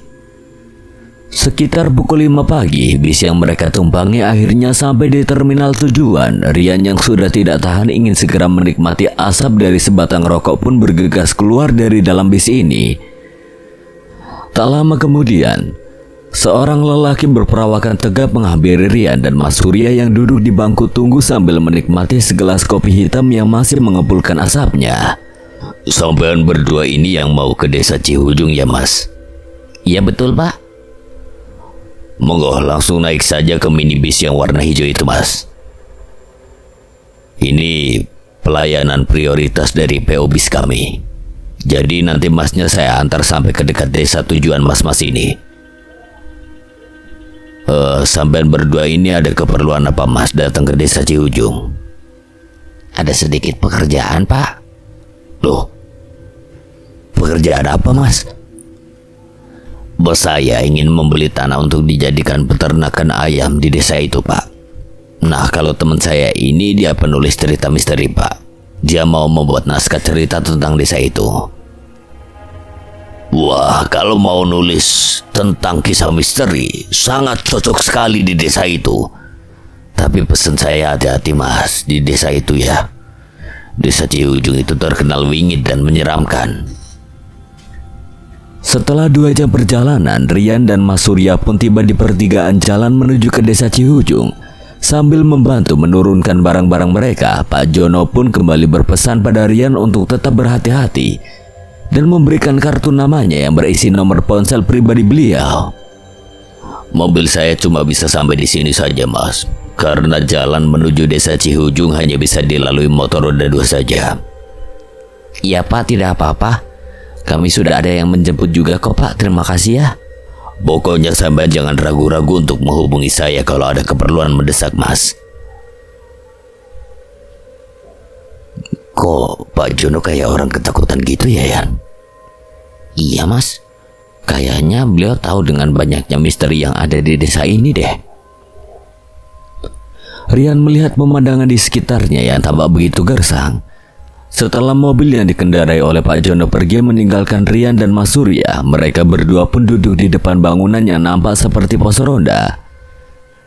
sekitar pukul 5 pagi, bis yang mereka tumpangi akhirnya sampai di terminal tujuan. Rian yang sudah tidak tahan ingin segera menikmati asap dari sebatang rokok pun bergegas keluar dari dalam bis ini. Tak lama kemudian, seorang lelaki berperawakan tegap menghampiri Rian dan Mas Surya yang duduk di bangku tunggu sambil menikmati segelas kopi hitam yang masih mengepulkan asapnya. Sampean berdua ini yang mau ke desa Cihujung ya, Mas? Iya betul, Pak. Monggo langsung naik saja ke minibus yang warna hijau itu, Mas. Ini pelayanan prioritas dari PO bis kami. Jadi nanti masnya saya antar sampai ke dekat desa tujuan mas-mas ini. Sampean berdua ini ada keperluan apa, Mas, datang ke desa Cihujung? Ada sedikit pekerjaan, Pak. Loh, pekerjaan apa, Mas? Bos saya ingin membeli tanah untuk dijadikan peternakan ayam di desa itu, Pak. Nah, kalau teman saya ini dia penulis cerita misteri, Pak. Dia mau membuat naskah cerita tentang desa itu. Wah, kalau mau nulis tentang kisah misteri, sangat cocok sekali di desa itu. Tapi pesan saya hati-hati, Mas, di desa itu ya. Desa Cihujung itu terkenal wingit dan menyeramkan. Setelah 2 jam perjalanan, Rian dan Mas Surya pun tiba di pertigaan jalan menuju ke desa Cihujung. Sambil membantu menurunkan barang-barang mereka, Pak Jono pun kembali berpesan pada Rian untuk tetap berhati-hati dan memberikan kartu namanya yang berisi nomor ponsel pribadi beliau. Mobil saya cuma bisa sampai di sini saja, Mas, karena jalan menuju desa Cihujung hanya bisa dilalui motor roda 2 saja. Iya, Pak, tidak apa-apa. Kami sudah ada yang menjemput juga kok, Pak. Terima kasih ya. Pokoknya sampean jangan ragu-ragu untuk menghubungi saya kalau ada keperluan mendesak, Mas. Kok Pak Jono kayak orang ketakutan gitu ya, Yan? Iya, Mas. Kayaknya beliau tahu dengan banyaknya misteri yang ada di desa ini deh. Rian melihat pemandangan di sekitarnya yang tampak begitu gersang. Setelah mobil yang dikendarai oleh Pak Jono pergi meninggalkan Rian dan Mas Surya, mereka berdua pun duduk di depan bangunan yang nampak seperti pos ronda,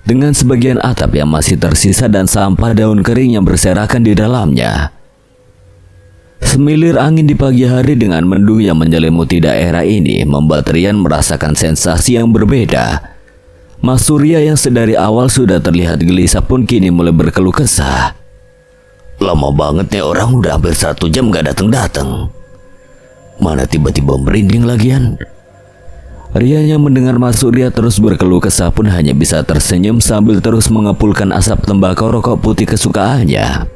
dengan sebagian atap yang masih tersisa dan sampah daun kering yang berserakan di dalamnya. Semilir angin di pagi hari dengan mendung yang menyelimuti daerah ini membuat Rian merasakan sensasi yang berbeda. Mas Surya yang sedari awal sudah terlihat gelisah pun kini mulai berkeluh kesah. Lama banget nih orang, udah hampir 1 jam gak datang-datang. Mana tiba-tiba merinding lagian. Rian yang mendengar Mas Surya terus berkeluh kesah pun hanya bisa tersenyum sambil terus mengepulkan asap tembakau rokok putih kesukaannya.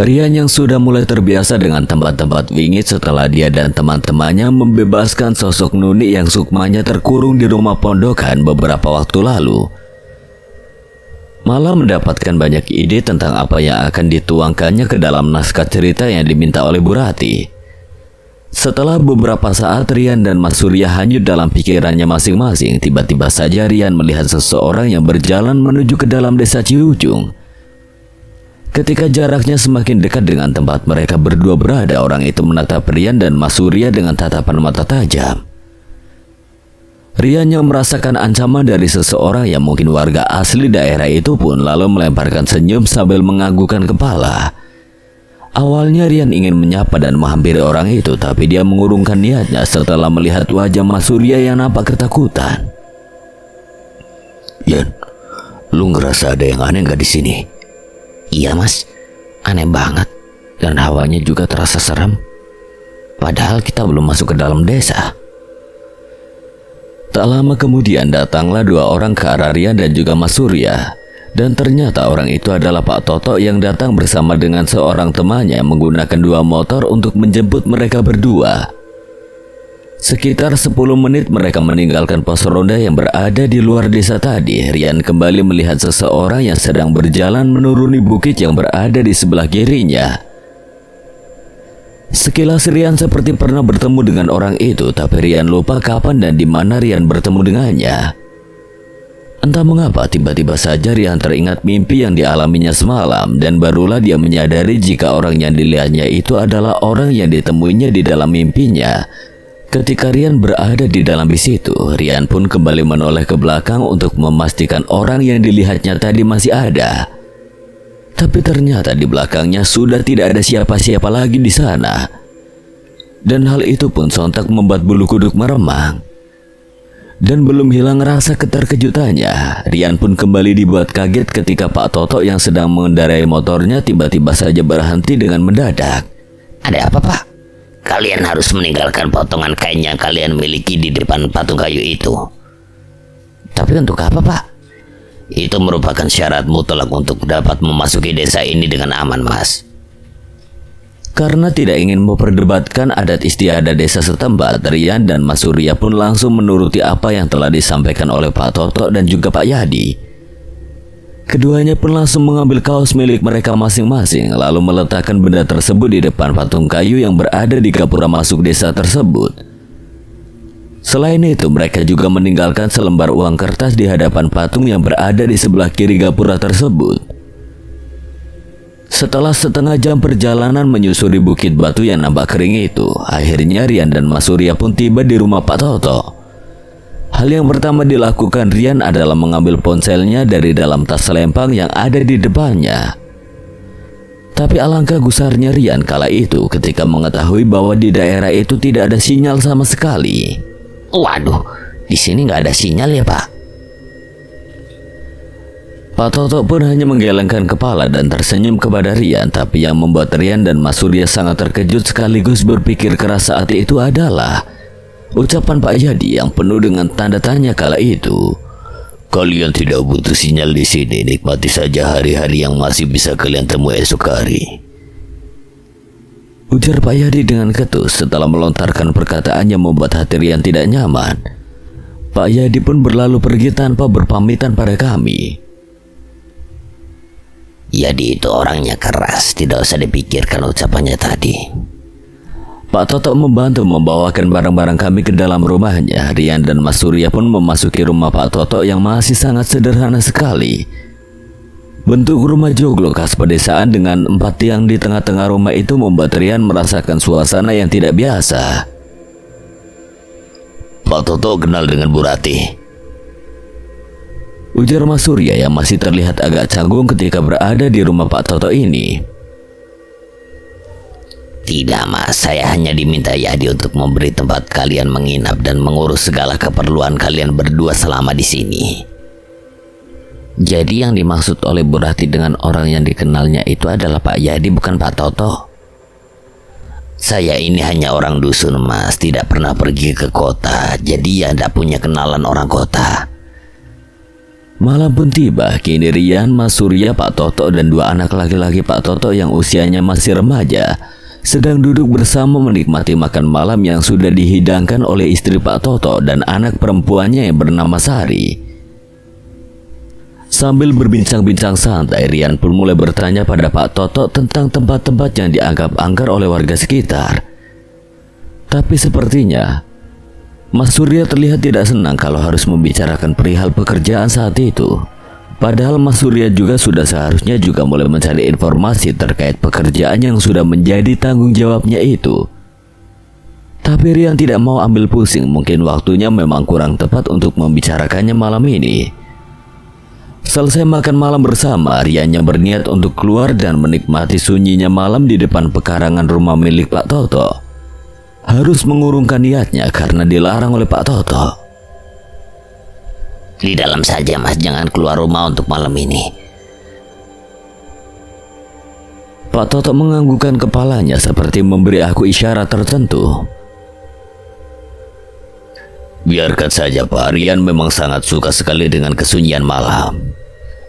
Rian yang sudah mulai terbiasa dengan tempat-tempat wingit setelah dia dan teman-temannya membebaskan sosok Nuni yang sukmanya terkurung di rumah pondokan beberapa waktu lalu, malah mendapatkan banyak ide tentang apa yang akan dituangkannya ke dalam naskah cerita yang diminta oleh Bu Rati. Setelah beberapa saat Rian dan Mas Surya hanyut dalam pikirannya masing-masing, tiba-tiba saja Rian melihat seseorang yang berjalan menuju ke dalam desa Cihujung. Ketika jaraknya semakin dekat dengan tempat mereka berdua berada, orang itu menatap Rian dan Mas Surya dengan tatapan mata tajam. Rian yang merasakan ancaman dari seseorang yang mungkin warga asli daerah itu pun lalu melemparkan senyum sambil menganggukkan kepala. Awalnya Rian ingin menyapa dan menghampiri orang itu, tapi dia mengurungkan niatnya setelah melihat wajah Mas Surya yang nampak ketakutan. Yan, lu ngerasa ada yang aneh gak di sini? Iya, Mas. Aneh banget. Dan hawanya juga terasa serem. Padahal kita belum masuk ke dalam desa. Tak lama kemudian datanglah 2 orang ke arah Rian dan juga Mas Surya. Dan ternyata orang itu adalah Pak Toto yang datang bersama dengan seorang temannya menggunakan 2 motor untuk menjemput mereka berdua. Sekitar 10 menit mereka meninggalkan pos ronda yang berada di luar desa tadi. Rian kembali melihat seseorang yang sedang berjalan menuruni bukit yang berada di sebelah kirinya. Sekilas Rian seperti pernah bertemu dengan orang itu, tapi Rian lupa kapan dan di mana Rian bertemu dengannya. Entah mengapa tiba-tiba saja Rian teringat mimpi yang dialaminya semalam, dan barulah dia menyadari jika orang yang dilihatnya itu adalah orang yang ditemuinya di dalam mimpinya. Ketika Rian berada di dalam bis itu, Rian pun kembali menoleh ke belakang untuk memastikan orang yang dilihatnya tadi masih ada. Tapi ternyata di belakangnya sudah tidak ada siapa-siapa lagi di sana. Dan hal itu pun sontak membuat bulu kuduk meremang. Dan belum hilang rasa keterkejutannya, Rian pun kembali dibuat kaget ketika Pak Toto yang sedang mengendarai motornya tiba-tiba saja berhenti dengan mendadak. Ada apa, Pak? Kalian harus meninggalkan potongan kain yang kalian miliki di depan patung kayu itu. Tapi untuk apa, Pak? Itu merupakan syarat mutlak untuk dapat memasuki desa ini dengan aman, Mas. Karena tidak ingin memperdebatkan adat istiadat desa setempat, Rian dan Mas Surya pun langsung menuruti apa yang telah disampaikan oleh Pak Toto dan juga Pak Yadi. Keduanya pun langsung mengambil kaos milik mereka masing-masing, lalu meletakkan benda tersebut di depan patung kayu yang berada di gapura masuk desa tersebut. Selain itu, mereka juga meninggalkan selembar uang kertas di hadapan patung yang berada di sebelah kiri gapura tersebut. Setelah setengah jam perjalanan menyusuri bukit batu yang nampak kering itu, akhirnya Rian dan Mas Surya pun tiba di rumah Pak Toto. Hal yang pertama dilakukan Rian adalah mengambil ponselnya dari dalam tas selempang yang ada di depannya. Tapi alangkah gusarnya Rian kala itu ketika mengetahui bahwa di daerah itu tidak ada sinyal sama sekali. Waduh, di sini nggak ada sinyal ya, Pak? Pak Toto pun hanya menggelengkan kepala dan tersenyum kepada Rian, tapi yang membuat Rian dan Mas Surya sangat terkejut sekaligus berpikir keras saat itu adalah ucapan Pak Yadi yang penuh dengan tanda tanya kala itu. Kalian tidak butuh sinyal di sini, nikmati saja hari-hari yang masih bisa kalian temui esok hari. Ujar Pak Yadi dengan ketus setelah melontarkan perkataan yang membuat hati Rian tidak nyaman. Pak Yadi pun berlalu pergi tanpa berpamitan pada kami. Yadi itu orangnya keras, tidak usah dipikirkan ucapannya tadi. Pak Toto membantu membawakan barang-barang kami ke dalam rumahnya. Rian dan Mas Surya pun memasuki rumah Pak Toto yang masih sangat sederhana sekali. Bentuk rumah joglo khas pedesaan dengan 4 tiang di tengah-tengah rumah itu membuat Rian merasakan suasana yang tidak biasa. Pak Toto kenal dengan Bu Ratih? Ujar Mas Surya yang masih terlihat agak canggung ketika berada di rumah Pak Toto ini. Tidak, Mas, saya hanya diminta Yadi untuk memberi tempat kalian menginap dan mengurus segala keperluan kalian berdua selama di sini. Jadi yang dimaksud oleh Bu Ratih dengan orang yang dikenalnya itu adalah Pak Yadi, bukan Pak Toto? Saya ini hanya orang dusun, Mas, tidak pernah pergi ke kota, jadi ya tidak punya kenalan orang kota. Malam pun tiba, kini Rian, Mas Surya, Pak Toto, dan 2 anak laki-laki Pak Toto yang usianya masih remaja sedang duduk bersama menikmati makan malam yang sudah dihidangkan oleh istri Pak Toto dan anak perempuannya yang bernama Sari. Sambil berbincang-bincang santai, Rian pun mulai bertanya pada Pak Toto tentang tempat-tempat yang dianggap angker oleh warga sekitar. Tapi sepertinya Mas Surya terlihat tidak senang kalau harus membicarakan perihal pekerjaan saat itu. Padahal Mas Surya juga sudah seharusnya juga mulai mencari informasi terkait pekerjaan yang sudah menjadi tanggung jawabnya itu. Tapi Rian tidak mau ambil pusing, mungkin waktunya memang kurang tepat untuk membicarakannya malam ini. Selesai makan malam bersama, Rian yang berniat untuk keluar dan menikmati sunyinya malam di depan pekarangan rumah milik Pak Toto. Harus mengurungkan niatnya karena dilarang oleh Pak Toto. Di dalam saja, Mas, jangan keluar rumah untuk malam ini. Pak Toto menganggukkan kepalanya seperti memberi aku isyarat tertentu. Biarkan saja, Pak. Rian memang sangat suka sekali dengan kesunyian malam.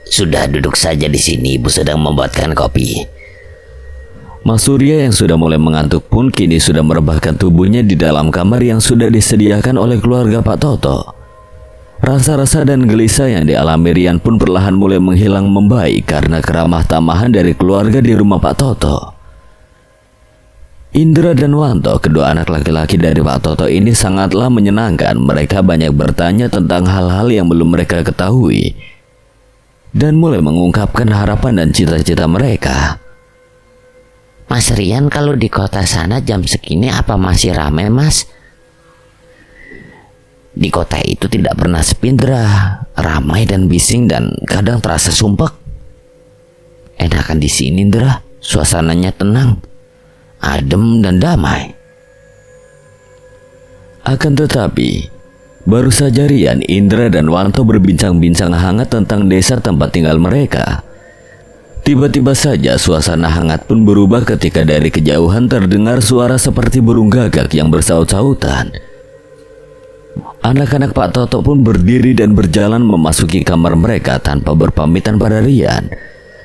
Sudah, duduk saja di sini, Ibu sedang membuatkan kopi. Mas Surya yang sudah mulai mengantuk pun kini sudah merebahkan tubuhnya di dalam kamar yang sudah disediakan oleh keluarga Pak Toto. Rasa-rasa dan gelisah yang dialami Rian pun perlahan mulai menghilang membaik karena keramah tamahan dari keluarga di rumah Pak Toto. Indra dan Wanto, kedua anak laki-laki dari Pak Toto ini sangatlah menyenangkan. Mereka banyak bertanya tentang hal-hal yang belum mereka ketahui dan mulai mengungkapkan harapan dan cita-cita mereka. Mas Rian, kalau di kota sana jam segini apa masih ramai, Mas? Di kota itu tidak pernah sepi, Indra. Ramai dan bising dan kadang terasa sumpek. Enakan di sini, Indra. Suasananya tenang, adem dan damai. Akan tetapi, baru saja Rian, Indra dan Wanto berbincang-bincang hangat tentang desa tempat tinggal mereka. Tiba-tiba saja suasana hangat pun berubah ketika dari kejauhan terdengar suara seperti burung gagak yang bersaut-sautan. Anak-anak Pak Toto pun berdiri dan berjalan memasuki kamar mereka tanpa berpamitan pada Rian.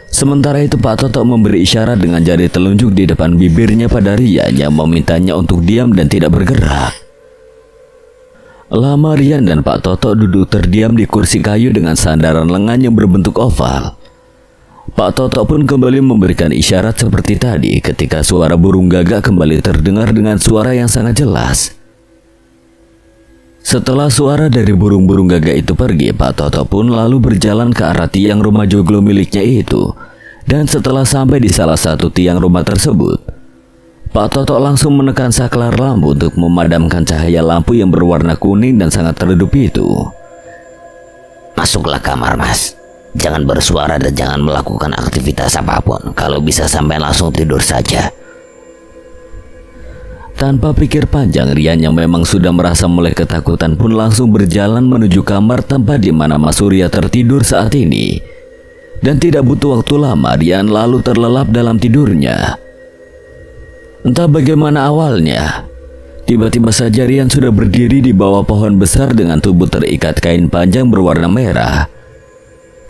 Sementara itu Pak Toto memberi isyarat dengan jari telunjuk di depan bibirnya pada Rian yang memintanya untuk diam dan tidak bergerak. Lama Rian dan Pak Toto duduk terdiam di kursi kayu dengan sandaran lengan yang berbentuk oval. Pak Toto pun kembali memberikan isyarat seperti tadi ketika suara burung gagak kembali terdengar dengan suara yang sangat jelas. Setelah suara dari burung-burung gagak itu pergi, Pak Toto pun lalu berjalan ke arah tiang rumah joglo miliknya itu. Dan setelah sampai di salah satu tiang rumah tersebut, Pak Toto langsung menekan saklar lampu untuk memadamkan cahaya lampu yang berwarna kuning dan sangat redup itu. Masuklah kamar, Mas. Jangan bersuara dan jangan melakukan aktivitas apapun. Kalau bisa sampai langsung tidur saja. Tanpa pikir panjang, Rian yang memang sudah merasa mulai ketakutan pun langsung berjalan menuju kamar tempat di mana Mas Surya tertidur saat ini. Dan tidak butuh waktu lama, Rian lalu terlelap dalam tidurnya. Entah bagaimana awalnya, tiba-tiba saja Rian sudah berdiri di bawah pohon besar dengan tubuh terikat kain panjang berwarna merah.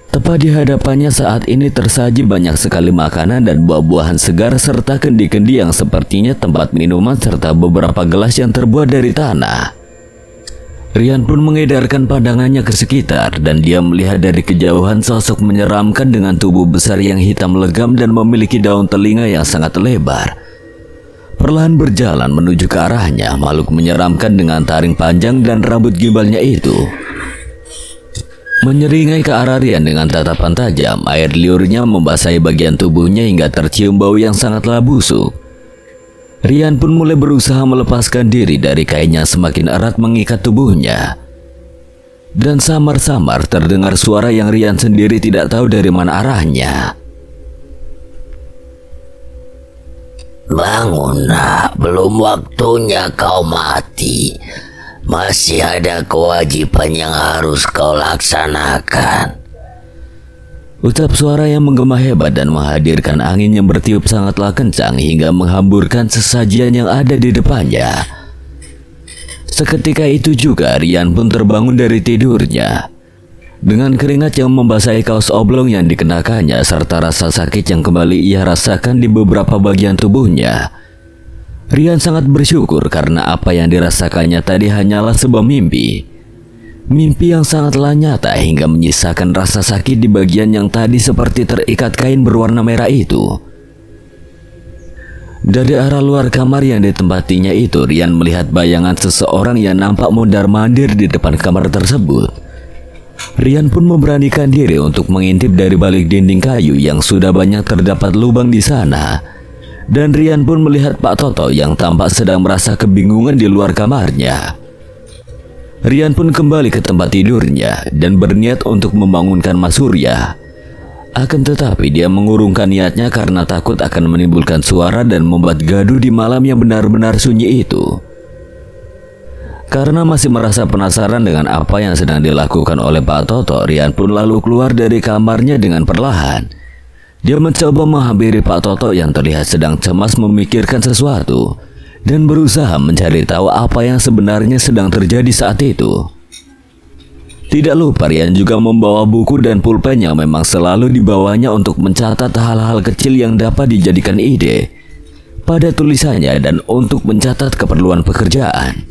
Tepat di hadapannya saat ini tersaji banyak sekali makanan dan buah-buahan segar serta kendi-kendi yang sepertinya tempat minuman serta beberapa gelas yang terbuat dari tanah. Rian pun mengedarkan pandangannya ke sekitar dan dia melihat dari kejauhan sosok menyeramkan dengan tubuh besar yang hitam legam dan memiliki daun telinga yang sangat lebar. Perlahan berjalan menuju ke arahnya, makhluk menyeramkan dengan taring panjang dan rambut gibalnya itu menyeringai ke arah Rian dengan tatapan tajam. Air liurnya membasahi bagian tubuhnya hingga tercium bau yang sangatlah busuk. Rian pun mulai berusaha melepaskan diri dari kainnya semakin erat mengikat tubuhnya. Dan samar-samar terdengar suara yang Rian sendiri tidak tahu dari mana arahnya. Bangun, nak. Belum waktunya kau mati. Masih ada kewajiban yang harus kau laksanakan. Ucap suara yang menggema hebat dan menghadirkan angin yang bertiup sangatlah kencang hingga menghamburkan sesajian yang ada di depannya. Seketika itu juga Rian pun terbangun dari tidurnya. Dengan keringat yang membasahi kaos oblong yang dikenakannya serta rasa sakit yang kembali ia rasakan di beberapa bagian tubuhnya, Rian sangat bersyukur karena apa yang dirasakannya tadi hanyalah sebuah mimpi. Mimpi yang sangatlah nyata hingga menyisakan rasa sakit di bagian yang tadi seperti terikat kain berwarna merah itu. Dari arah luar kamar yang ditempatinya itu, Rian melihat bayangan seseorang yang nampak mondar-mandir di depan kamar tersebut. Rian pun memberanikan diri untuk mengintip dari balik dinding kayu yang sudah banyak terdapat lubang di sana. Dan Rian pun melihat Pak Toto yang tampak sedang merasa kebingungan di luar kamarnya. Rian pun kembali ke tempat tidurnya dan berniat untuk membangunkan Mas Surya. Akan tetapi dia mengurungkan niatnya karena takut akan menimbulkan suara dan membuat gaduh di malam yang benar-benar sunyi itu. Karena masih merasa penasaran dengan apa yang sedang dilakukan oleh Pak Toto, Rian pun lalu keluar dari kamarnya dengan perlahan. Dia mencoba menghampiri Pak Toto yang terlihat sedang cemas memikirkan sesuatu dan berusaha mencari tahu apa yang sebenarnya sedang terjadi saat itu. Tidak lupa Rian juga membawa buku dan pulpen yang memang selalu dibawanya untuk mencatat hal-hal kecil yang dapat dijadikan ide pada tulisannya dan untuk mencatat keperluan pekerjaan.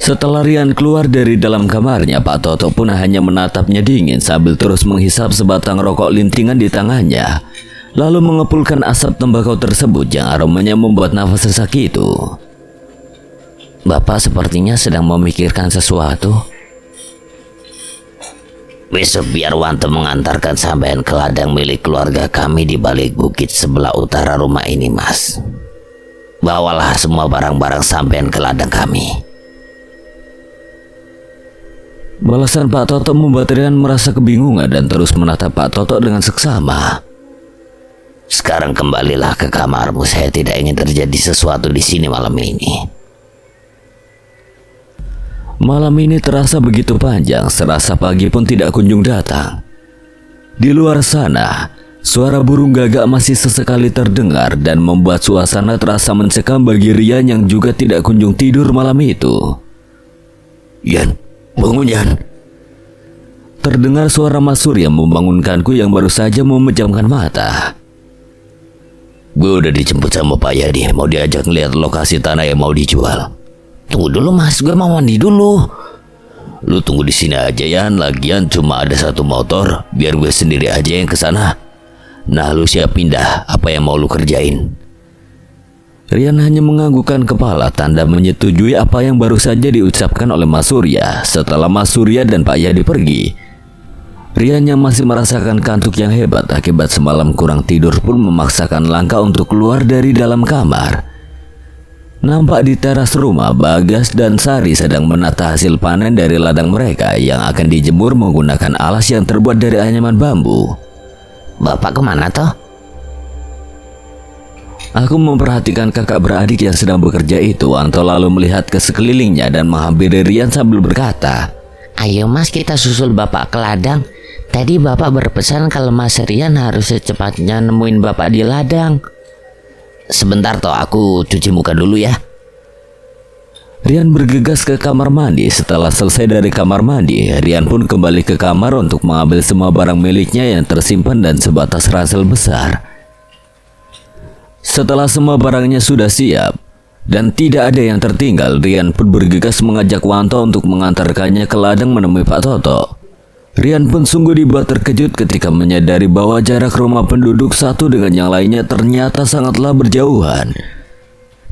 Setelah Rian keluar dari dalam kamarnya, Pak Toto pun hanya menatapnya dingin sambil terus menghisap sebatang rokok lintingan di tangannya, lalu mengepulkan asap tembakau tersebut yang aromanya membuat nafas sesak itu. Bapak sepertinya sedang memikirkan sesuatu. Besok biar Wanto mengantarkan sampean ke ladang milik keluarga kami di balik bukit sebelah utara rumah ini, Mas. Bawalah semua barang-barang sampean ke ladang kami. Balasan Pak Toto membuat Rian merasa kebingungan dan terus menatap Pak Toto dengan seksama. Sekarang kembalilah ke kamarmu, saya tidak ingin terjadi sesuatu di sini malam ini. Malam ini terasa begitu panjang, serasa pagi pun tidak kunjung datang. Di luar sana, suara burung gagak masih sesekali terdengar dan membuat suasana terasa mencekam bagi Rian yang juga tidak kunjung tidur malam itu. Yan, bangun Yan. Terdengar suara Mas Surya membangunkanku yang baru saja memejamkan mata. Gue udah dijemput sama Pak Yadi, mau diajak lihat lokasi tanah yang mau dijual. Tunggu dulu Mas, gue mau mandi dulu. Lu tunggu di sini aja Yan, lagian cuma ada satu motor, biar gue sendiri aja yang kesana. Nah lu siap pindah, apa yang mau lu kerjain? Rian hanya menganggukkan kepala tanda menyetujui apa yang baru saja diucapkan oleh Mas Surya. Setelah Mas Surya dan Pak Yadi pergi, Rian yang masih merasakan kantuk yang hebat akibat semalam kurang tidur pun memaksakan langkah untuk keluar dari dalam kamar. Nampak di teras rumah, Bagas dan Sari sedang menata hasil panen dari ladang mereka yang akan dijemur menggunakan alas yang terbuat dari anyaman bambu. Bapak kemana toh? Aku memperhatikan kakak beradik yang sedang bekerja itu. Wanto lalu melihat ke sekelilingnya dan menghampiri Rian sambil berkata, Ayo Mas, kita susul Bapak ke ladang. Tadi Bapak berpesan kalau Mas Rian harus secepatnya nemuin Bapak di ladang. Sebentar toh, aku cuci muka dulu ya. Rian bergegas ke kamar mandi. Setelah selesai dari kamar mandi, Rian pun kembali ke kamar untuk mengambil semua barang miliknya yang tersimpan dan sebatas ransel besar. Setelah semua barangnya sudah siap dan tidak ada yang tertinggal, Rian pun bergegas mengajak Wanto untuk mengantarkannya ke ladang menemui Pak Toto. Rian pun sungguh dibuat terkejut ketika menyadari bahwa jarak rumah penduduk satu dengan yang lainnya ternyata sangatlah berjauhan.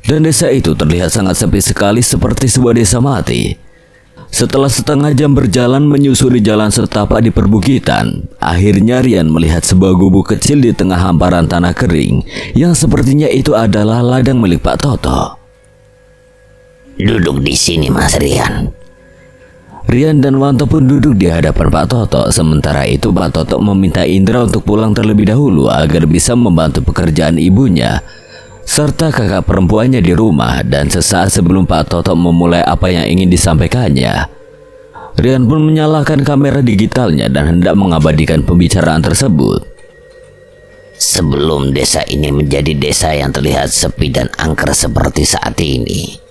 Dan desa itu terlihat sangat sepi sekali seperti sebuah desa mati. Setelah setengah jam berjalan menyusuri jalan setapak di perbukitan, akhirnya Rian melihat sebuah gubuk kecil di tengah hamparan tanah kering yang sepertinya itu adalah ladang milik Pak Toto. Duduk di sini Mas Rian. Rian dan Wanto pun duduk di hadapan Pak Toto. Sementara itu Pak Toto meminta Indra untuk pulang terlebih dahulu agar bisa membantu pekerjaan ibunya serta kakak perempuannya di rumah. Dan sesaat sebelum Pak Toto memulai apa yang ingin disampaikannya, Rian pun menyalakan kamera digitalnya dan hendak mengabadikan pembicaraan tersebut. Sebelum desa ini menjadi desa yang terlihat sepi dan angker seperti saat ini,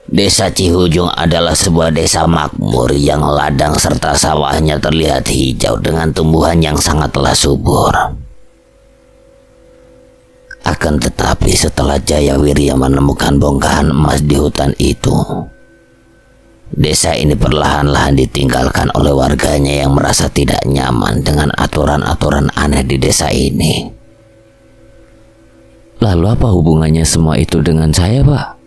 Desa Cihujung adalah sebuah desa makmur yang ladang serta sawahnya terlihat hijau dengan tumbuhan yang sangatlah subur. Akan tetapi setelah Jaya Wirya menemukan bongkahan emas di hutan itu, desa ini perlahan-lahan ditinggalkan oleh warganya yang merasa tidak nyaman dengan aturan-aturan aneh di desa ini. Lalu apa hubungannya semua itu dengan saya, Pak?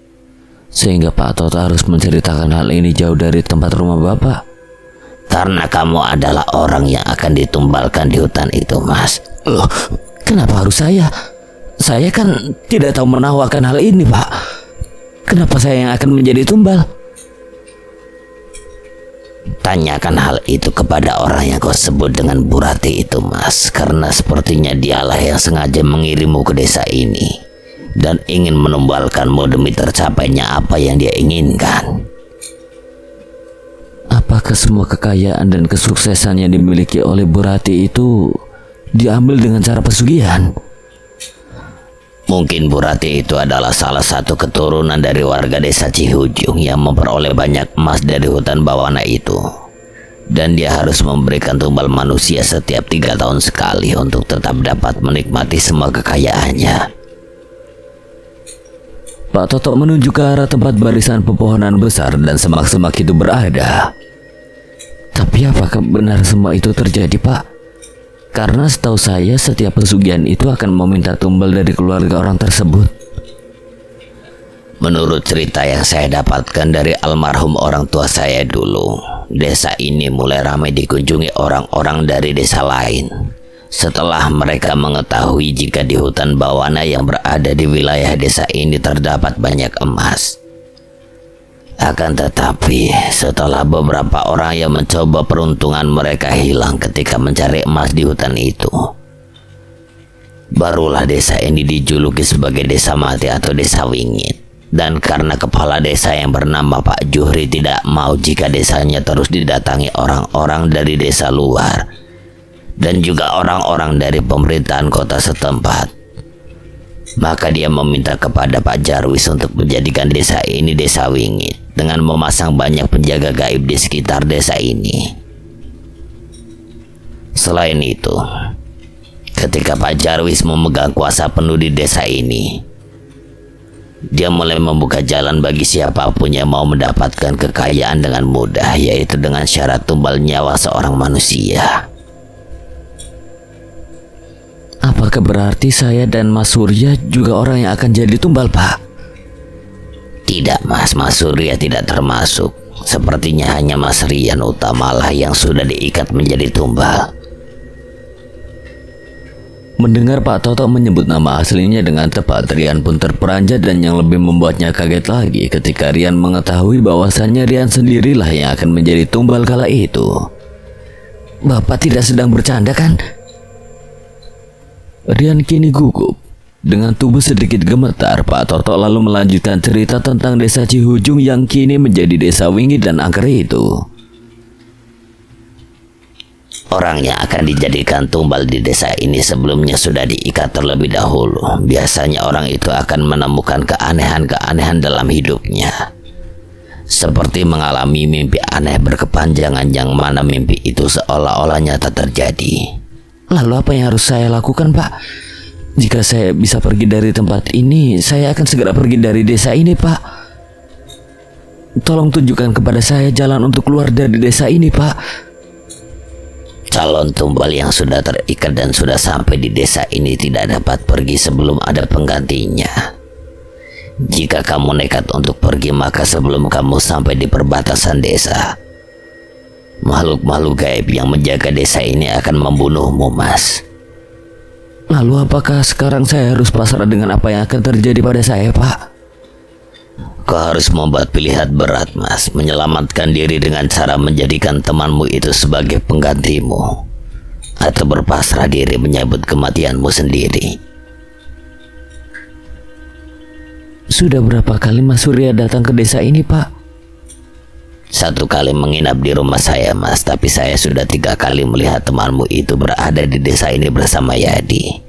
Sehingga Pak Toto harus menceritakan hal ini jauh dari tempat rumah Bapak. Karena kamu adalah orang yang akan ditumbalkan di hutan itu, Mas. Loh, kenapa harus saya? Saya kan tidak tahu menawarkan hal ini, Pak. Kenapa saya yang akan menjadi tumbal? Tanyakan hal itu kepada orang yang kau sebut dengan Burati itu, Mas. Karena sepertinya dialah yang sengaja mengirimmu ke desa ini dan ingin menumbalkanmu demi tercapainya apa yang dia inginkan. Apakah semua kekayaan dan kesuksesan yang dimiliki oleh Burati itu diambil dengan cara pesugihan? Mungkin Bu Rati itu adalah salah satu keturunan dari warga desa Cihujung yang memperoleh banyak emas dari hutan bawana itu. Dan dia harus memberikan tumbal manusia setiap 3 tahun sekali untuk tetap dapat menikmati semua kekayaannya. Pak Toto menunjuk ke arah tempat barisan pepohonan besar dan semak-semak itu berada. Tapi apakah benar semua itu terjadi, Pak? Karena setahu saya setiap pesugihan itu akan meminta tumbal dari keluarga orang tersebut. Menurut cerita yang saya dapatkan dari almarhum orang tua saya dulu, desa ini mulai ramai dikunjungi orang-orang dari desa lain setelah mereka mengetahui jika di hutan bawana yang berada di wilayah desa ini terdapat banyak emas. Akan tetapi, setelah beberapa orang yang mencoba peruntungan mereka hilang ketika mencari emas di hutan itu, barulah desa ini dijuluki sebagai desa mati atau desa wingit. Dan karena kepala desa yang bernama Pak Juhri tidak mau jika desanya terus didatangi orang-orang dari desa luar dan juga orang-orang dari pemerintahan kota setempat, maka dia meminta kepada Pak Jarwis untuk menjadikan desa ini desa wingit dengan memasang banyak penjaga gaib di sekitar desa ini. Selain itu, ketika Pak Jarwis memegang kuasa penuh di desa ini, dia mulai membuka jalan bagi siapapun yang mau mendapatkan kekayaan dengan mudah, yaitu dengan syarat tumbal nyawa seorang manusia. Apakah berarti saya dan Mas Surya juga orang yang akan jadi tumbal, Pak? Tidak, Mas Surya tidak termasuk. Sepertinya hanya Mas Rian Utamalah yang sudah diikat menjadi tumbal. Mendengar Pak Toto menyebut nama aslinya dengan tepat, Rian pun terperanjat dan yang lebih membuatnya kaget lagi ketika Rian mengetahui bahwasannya Rian sendirilah yang akan menjadi tumbal kala itu. Bapak tidak sedang bercanda, kan? Rian kini gugup. Dengan tubuh sedikit gemetar, Pak Toto lalu melanjutkan cerita tentang desa Cihujung yang kini menjadi desa wingit dan angker itu. Orang yang akan dijadikan tumbal di desa ini sebelumnya sudah diikat terlebih dahulu. Biasanya orang itu akan menemukan keanehan-keanehan dalam hidupnya, seperti mengalami mimpi aneh berkepanjangan yang mana mimpi itu seolah-olah nyata terjadi. Lalu apa yang harus saya lakukan, Pak? Jika saya bisa pergi dari tempat ini, saya akan segera pergi dari desa ini, Pak. Tolong tunjukkan kepada saya jalan untuk keluar dari desa ini, Pak. Calon tumbal yang sudah terikat dan sudah sampai di desa ini tidak dapat pergi sebelum ada penggantinya. Jika kamu nekat untuk pergi, maka sebelum kamu sampai di perbatasan desa, makhluk-makhluk gaib yang menjaga desa ini akan membunuhmu, Mas. Lalu apakah sekarang saya harus pasrah dengan apa yang akan terjadi pada saya, Pak? Kau harus membuat pilihan berat, Mas. Menyelamatkan diri dengan cara menjadikan temanmu itu sebagai penggantimu, atau berpasrah diri menyambut kematianmu sendiri. Sudah berapa kali Mas Surya datang ke desa ini, Pak? 1 kali menginap di rumah saya, Mas. Tapi saya sudah 3 kali melihat temanmu itu berada di desa ini bersama Yadi.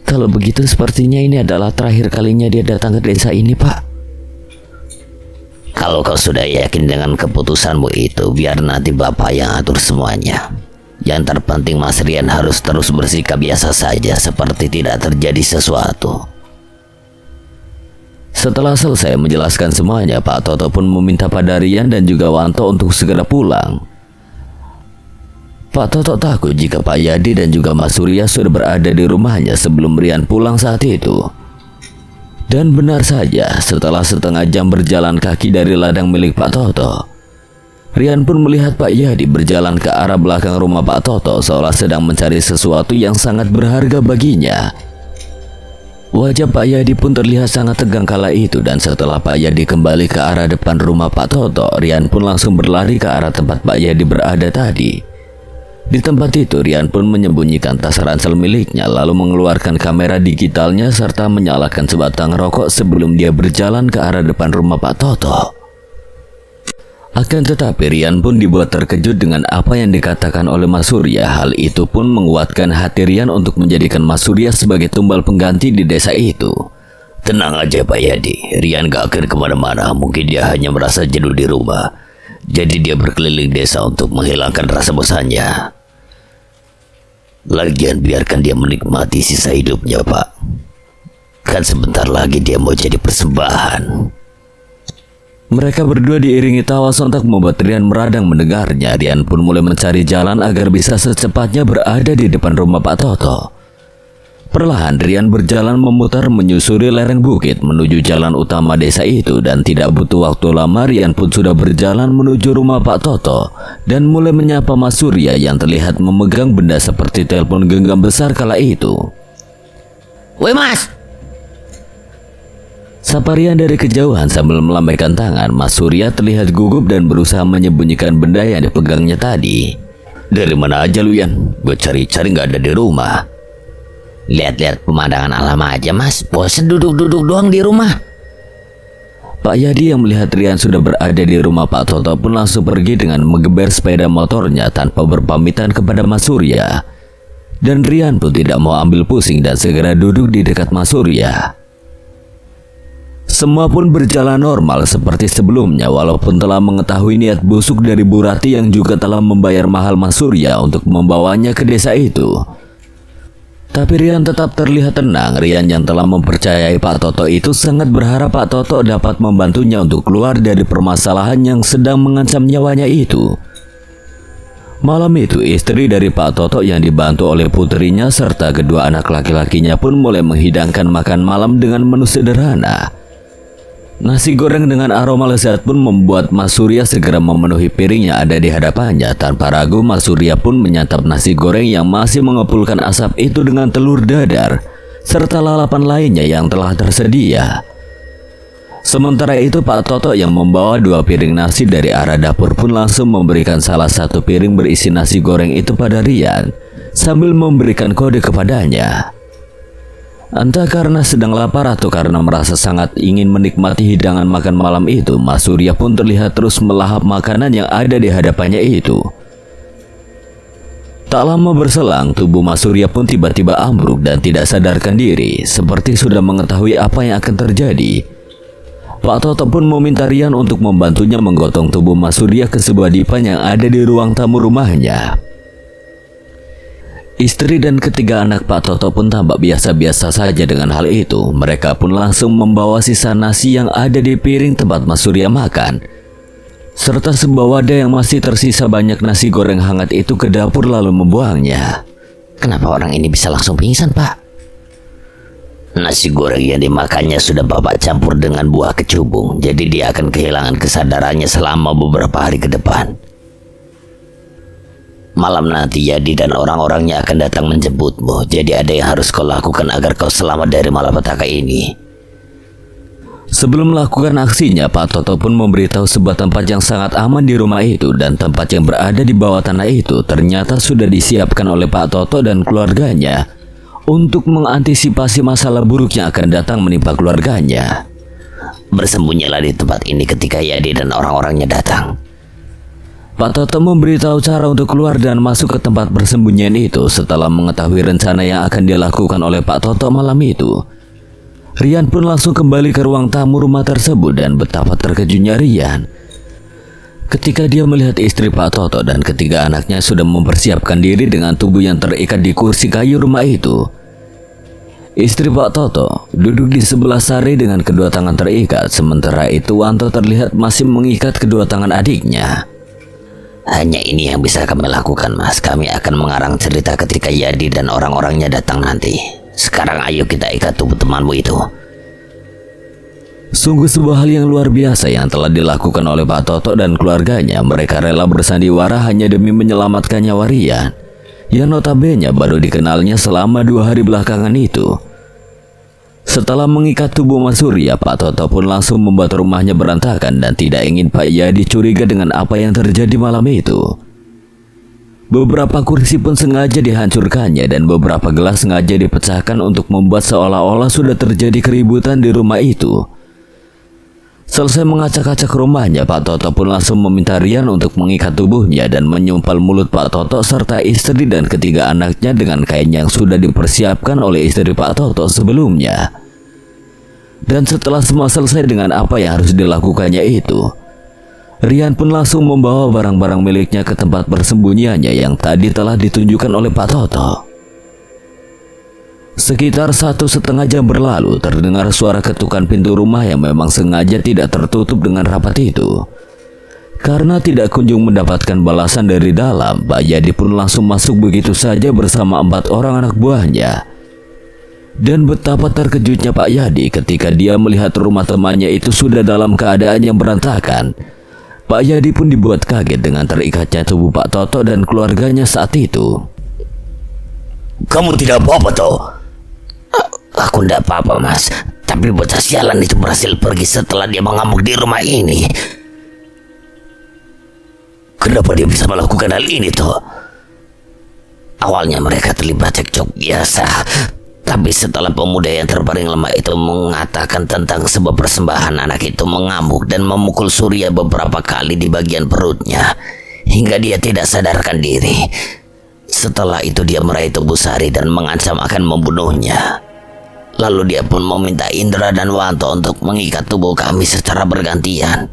Kalau begitu sepertinya ini adalah terakhir kalinya dia datang ke desa ini, Pak. Kalau kau sudah yakin dengan keputusanmu itu, biar nanti Bapak yang atur semuanya. Yang terpenting Mas Rian harus terus bersikap biasa saja, seperti tidak terjadi sesuatu. Setelah selesai menjelaskan semuanya, Pak Toto pun meminta pada Rian dan juga Wanto untuk segera pulang. Pak Toto takut jika Pak Yadi dan juga Mas Surya sudah berada di rumahnya sebelum Rian pulang saat itu. Dan benar saja, setelah setengah jam berjalan kaki dari ladang milik Pak Toto, Rian pun melihat Pak Yadi berjalan ke arah belakang rumah Pak Toto seolah sedang mencari sesuatu yang sangat berharga baginya. Wajah Pak Yadi pun terlihat sangat tegang kala itu, dan setelah Pak Yadi kembali ke arah depan rumah Pak Toto, Rian pun langsung berlari ke arah tempat Pak Yadi berada tadi. Di tempat itu, Rian pun menyembunyikan tas ransel miliknya, lalu mengeluarkan kamera digitalnya serta menyalakan sebatang rokok sebelum dia berjalan ke arah depan rumah Pak Toto. Akan tetapi Rian pun dibuat terkejut dengan apa yang dikatakan oleh Mas Surya. Hal itu pun menguatkan hati Rian untuk menjadikan Mas Surya sebagai tumbal pengganti di desa itu. Tenang aja Pak Yadi, Rian gak akan kemana-mana. Mungkin dia hanya merasa jenuh di rumah. Jadi dia berkeliling desa untuk menghilangkan rasa bosannya. Lagian biarkan dia menikmati sisa hidupnya Pak. Kan sebentar lagi dia mau jadi persembahan. Mereka berdua diiringi tawa sontak membuat Rian meradang mendengarnya. Rian pun mulai mencari jalan agar bisa secepatnya berada di depan rumah Pak Toto. Perlahan Rian berjalan memutar menyusuri lereng bukit menuju jalan utama desa itu, dan tidak butuh waktu lama Rian pun sudah berjalan menuju rumah Pak Toto dan mulai menyapa Mas Surya yang terlihat memegang benda seperti telepon genggam besar kala itu. Woi Mas, Sapa Rian dari kejauhan sambil melambaikan tangan. Mas Surya terlihat gugup dan berusaha menyembunyikan benda yang dipegangnya tadi. Dari mana aja lu Yan? Gue cari-cari gak ada di rumah. lihat-lihat pemandangan alam aja Mas. Bosen duduk-duduk doang di rumah. Pak Yadi yang melihat Rian sudah berada di rumah Pak Toto pun langsung pergi dengan menggeber sepeda motornya tanpa berpamitan kepada Mas Surya. Dan Rian pun tidak mau ambil pusing dan segera duduk di dekat Mas Surya. Semua pun berjalan normal seperti sebelumnya, walaupun telah mengetahui niat busuk dari Bu Rati yang juga telah membayar mahal Mas Surya untuk membawanya ke desa itu. Tapi Rian tetap terlihat tenang. Rian yang telah mempercayai Pak Toto itu sangat berharap Pak Toto dapat membantunya untuk keluar dari permasalahan yang sedang mengancam nyawanya itu. Malam itu istri dari Pak Toto yang dibantu oleh putrinya serta kedua anak laki-lakinya pun mulai menghidangkan makan malam dengan menu sederhana. Nasi goreng dengan aroma lezat pun membuat Mas Surya segera memenuhi piring yang ada di hadapannya. Tanpa ragu Mas Surya pun menyantap nasi goreng yang masih mengepulkan asap itu dengan telur dadar serta lalapan lainnya yang telah tersedia. Sementara itu Pak Toto yang membawa 2 piring nasi dari arah dapur pun langsung memberikan salah satu piring berisi nasi goreng itu pada Rian sambil memberikan kode kepadanya. Entah karena sedang lapar atau karena merasa sangat ingin menikmati hidangan makan malam itu, Mas Surya pun terlihat terus melahap makanan yang ada di hadapannya itu. Tak lama berselang, tubuh Mas Surya pun tiba-tiba ambruk dan tidak sadarkan diri, seperti sudah mengetahui apa yang akan terjadi. Pak Toto pun meminta Rian untuk membantunya menggotong tubuh Mas Surya ke sebuah dipan yang ada di ruang tamu rumahnya. Istri dan ketiga anak Pak Toto pun tampak biasa-biasa saja dengan hal itu. Mereka pun langsung membawa sisa nasi yang ada di piring tempat Mas Surya makan, serta sebuah wadah yang masih tersisa banyak nasi goreng hangat itu ke dapur lalu membuangnya. Kenapa orang ini bisa langsung pingsan Pak? Nasi goreng yang dimakannya sudah Bapak campur dengan buah kecubung, jadi dia akan kehilangan kesadarannya selama beberapa hari ke depan. Malam nanti Yadi dan orang-orangnya akan datang menjemputmu. Jadi ada yang harus kau lakukan agar kau selamat dari malapetaka ini. Sebelum melakukan aksinya, Pak Toto pun memberitahu sebuah tempat yang sangat aman di rumah itu, dan tempat yang berada di bawah tanah itu ternyata sudah disiapkan oleh Pak Toto dan keluarganya untuk mengantisipasi masalah buruk yang akan datang menimpa keluarganya. Bersembunyilah di tempat ini ketika Yadi dan orang-orangnya datang. Pak Toto memberitahu cara untuk keluar dan masuk ke tempat persembunyian itu. Setelah mengetahui rencana yang akan dilakukan oleh Pak Toto malam itu, Rian pun langsung kembali ke ruang tamu rumah tersebut. Dan betapa terkejutnya Rian ketika dia melihat istri Pak Toto dan ketiga anaknya sudah mempersiapkan diri dengan tubuh yang terikat di kursi kayu rumah itu. Istri Pak Toto duduk di sebelah Sari dengan kedua tangan terikat. Sementara itu Wanto terlihat masih mengikat kedua tangan adiknya. Hanya ini yang bisa kami lakukan Mas. Kami akan mengarang cerita ketika Yadi dan orang-orangnya datang nanti. Sekarang ayo kita ikat tubuh temanmu itu. Sungguh sebuah hal yang luar biasa yang telah dilakukan oleh Pak Toto dan keluarganya. Mereka rela bersandiwara hanya demi menyelamatkan nyawa Rian, yang notabene baru dikenalnya selama 2 hari belakangan itu. Setelah mengikat tubuh Mas Surya, Pak Toto pun langsung membuat rumahnya berantakan dan tidak ingin Pak Yadi curiga dengan apa yang terjadi malam itu. Beberapa kursi pun sengaja dihancurkannya dan beberapa gelas sengaja dipecahkan untuk membuat seolah-olah sudah terjadi keributan di rumah itu. Selesai mengacak-acak rumahnya, Pak Toto pun langsung meminta Rian untuk mengikat tubuhnya dan menyumpal mulut Pak Toto serta istri dan ketiga anaknya dengan kain yang sudah dipersiapkan oleh istri Pak Toto sebelumnya. Dan setelah semua selesai dengan apa yang harus dilakukannya itu, Rian pun langsung membawa barang-barang miliknya ke tempat persembunyiannya yang tadi telah ditunjukkan oleh Pak Toto. Sekitar 1,5 jam berlalu, terdengar suara ketukan pintu rumah yang memang sengaja tidak tertutup dengan rapat itu. Karena tidak kunjung mendapatkan balasan dari dalam, Pak Yadi pun langsung masuk begitu saja bersama 4 orang anak buahnya. Dan betapa terkejutnya Pak Yadi ketika dia melihat rumah temannya itu sudah dalam keadaan yang berantakan. Pak Yadi pun dibuat kaget dengan terikatnya tubuh Pak Toto dan keluarganya saat itu. Kamu tidak apa-apa toh? Aku tidak apa-apa mas, tapi bocah sialan itu berhasil pergi setelah dia mengamuk di rumah ini. Kenapa dia bisa melakukan hal ini toh? Awalnya mereka terlibat cekcok biasa, tapi setelah pemuda yang terbaring lemah itu mengatakan tentang sebab persembahan, anak itu mengamuk dan memukul Surya beberapa kali di bagian perutnya hingga dia tidak sadarkan diri. Setelah itu dia meraih tubuh Sari dan mengancam akan membunuhnya. Lalu dia pun meminta Indra dan Wanto untuk mengikat tubuh kami secara bergantian.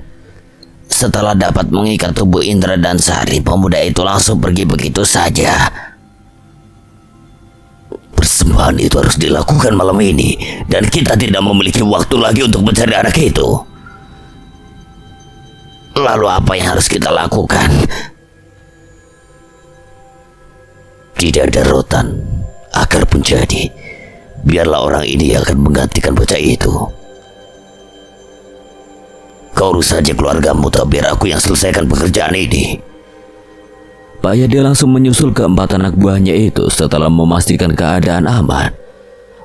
Setelah dapat mengikat tubuh Indra dan Sari, pemuda itu langsung pergi begitu saja. Persembahan itu harus dilakukan malam ini, dan kita tidak memiliki waktu lagi untuk mencari anak itu. Lalu apa yang harus kita lakukan? Tidak ada rotan, akar pun jadi. Biarlah orang ini yang akan menggantikan bocah itu. Kau urus saja keluargamu, atau biar aku yang selesaikan pekerjaan ini. Pak Yadi langsung menyusul keempat anak buahnya itu setelah memastikan keadaan aman.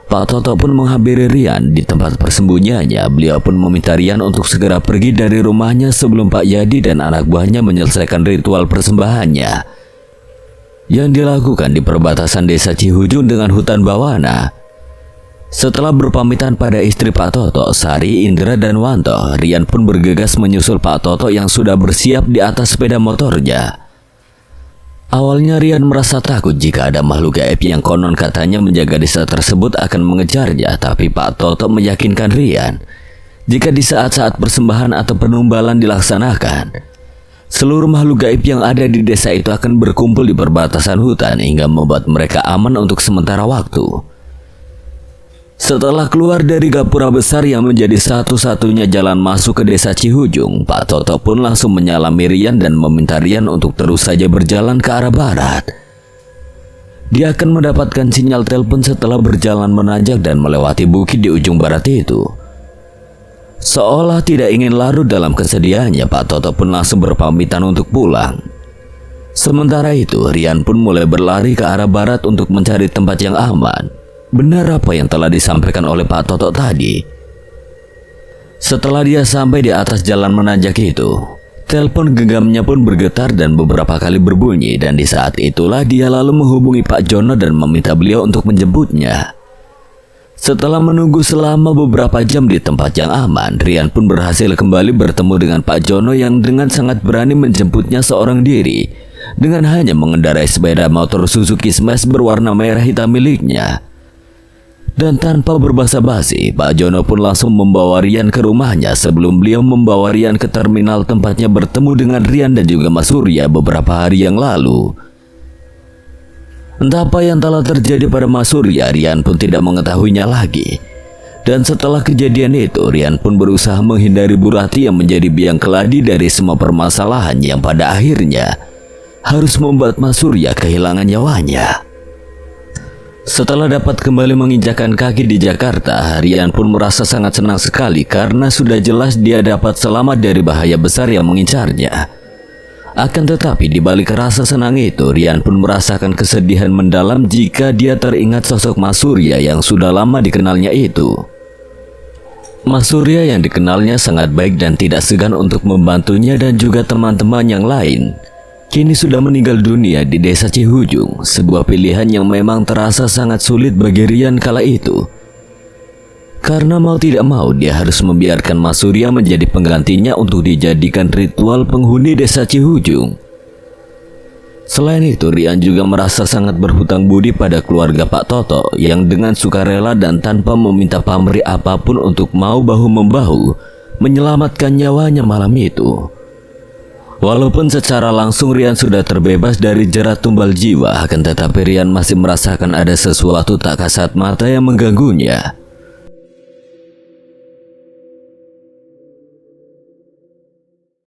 Pak Toto pun menghampiri Rian di tempat persembunyiannya. Beliau pun meminta Rian untuk segera pergi dari rumahnya sebelum Pak Yadi dan anak buahnya menyelesaikan ritual persembahannya yang dilakukan di perbatasan desa Cihujung dengan hutan Bawana. Setelah berpamitan pada istri Pak Toto, Sari, Indra, dan Wanto, Rian pun bergegas menyusul Pak Toto yang sudah bersiap di atas sepeda motornya. Awalnya Rian merasa takut jika ada makhluk gaib yang konon katanya menjaga desa tersebut akan mengejarnya, tapi Pak Toto meyakinkan Rian jika di saat-saat persembahan atau penumbalan dilaksanakan, seluruh makhluk gaib yang ada di desa itu akan berkumpul di perbatasan hutan hingga membuat mereka aman untuk sementara waktu. Setelah keluar dari gapura besar yang menjadi satu-satunya jalan masuk ke desa Cihujung, Pak Toto pun langsung menyalami Rian dan meminta Rian untuk terus saja berjalan ke arah barat. Dia akan mendapatkan sinyal telepon setelah berjalan menanjak dan melewati bukit di ujung barat itu. Seolah tidak ingin larut dalam kesedihannya, Pak Toto pun langsung berpamitan untuk pulang. Sementara itu, Rian pun mulai berlari ke arah barat untuk mencari tempat yang aman. Benar apa yang telah disampaikan oleh Pak Toto tadi. Setelah dia sampai di atas jalan menanjak itu, telepon genggamnya pun bergetar dan beberapa kali berbunyi, dan di saat itulah dia lalu menghubungi Pak Jono dan meminta beliau untuk menjemputnya. Setelah menunggu selama beberapa jam di tempat yang aman, Rian pun berhasil kembali bertemu dengan Pak Jono yang dengan sangat berani menjemputnya seorang diri dengan hanya mengendarai sepeda motor Suzuki Smash berwarna merah hitam miliknya. Dan tanpa berbasa-basi, Pak Jono pun langsung membawa Rian ke rumahnya sebelum beliau membawa Rian ke terminal tempatnya bertemu dengan Rian dan juga Mas Surya beberapa hari yang lalu. Entah apa yang telah terjadi pada Mas Surya, Rian pun tidak mengetahuinya lagi. Dan setelah kejadian itu, Rian pun berusaha menghindari Bu Rati yang menjadi biang keladi dari semua permasalahan yang pada akhirnya harus membuat Mas Surya kehilangan nyawanya. Setelah dapat kembali menginjakan kaki di Jakarta, Rian pun merasa sangat senang sekali karena sudah jelas dia dapat selamat dari bahaya besar yang mengincarnya. Akan tetapi di balik rasa senang itu, Rian pun merasakan kesedihan mendalam jika dia teringat sosok Mas Surya yang sudah lama dikenalnya itu. Mas Surya yang dikenalnya sangat baik dan tidak segan untuk membantunya dan juga teman-teman yang lain, kini sudah meninggal dunia di desa Cihujung, sebuah pilihan yang memang terasa sangat sulit bagi Rian kala itu. Karena mau tidak mau dia harus membiarkan Mas Surya menjadi penggantinya untuk dijadikan ritual penghuni desa Cihujung. Selain itu, Rian juga merasa sangat berhutang budi pada keluarga Pak Toto yang dengan sukarela dan tanpa meminta pamrih apapun untuk mau bahu-membahu menyelamatkan nyawanya malam itu. Walaupun secara langsung Rian sudah terbebas dari jerat tumbal jiwa, akan tetapi Rian masih merasakan ada sesuatu tak kasat mata yang mengganggunya.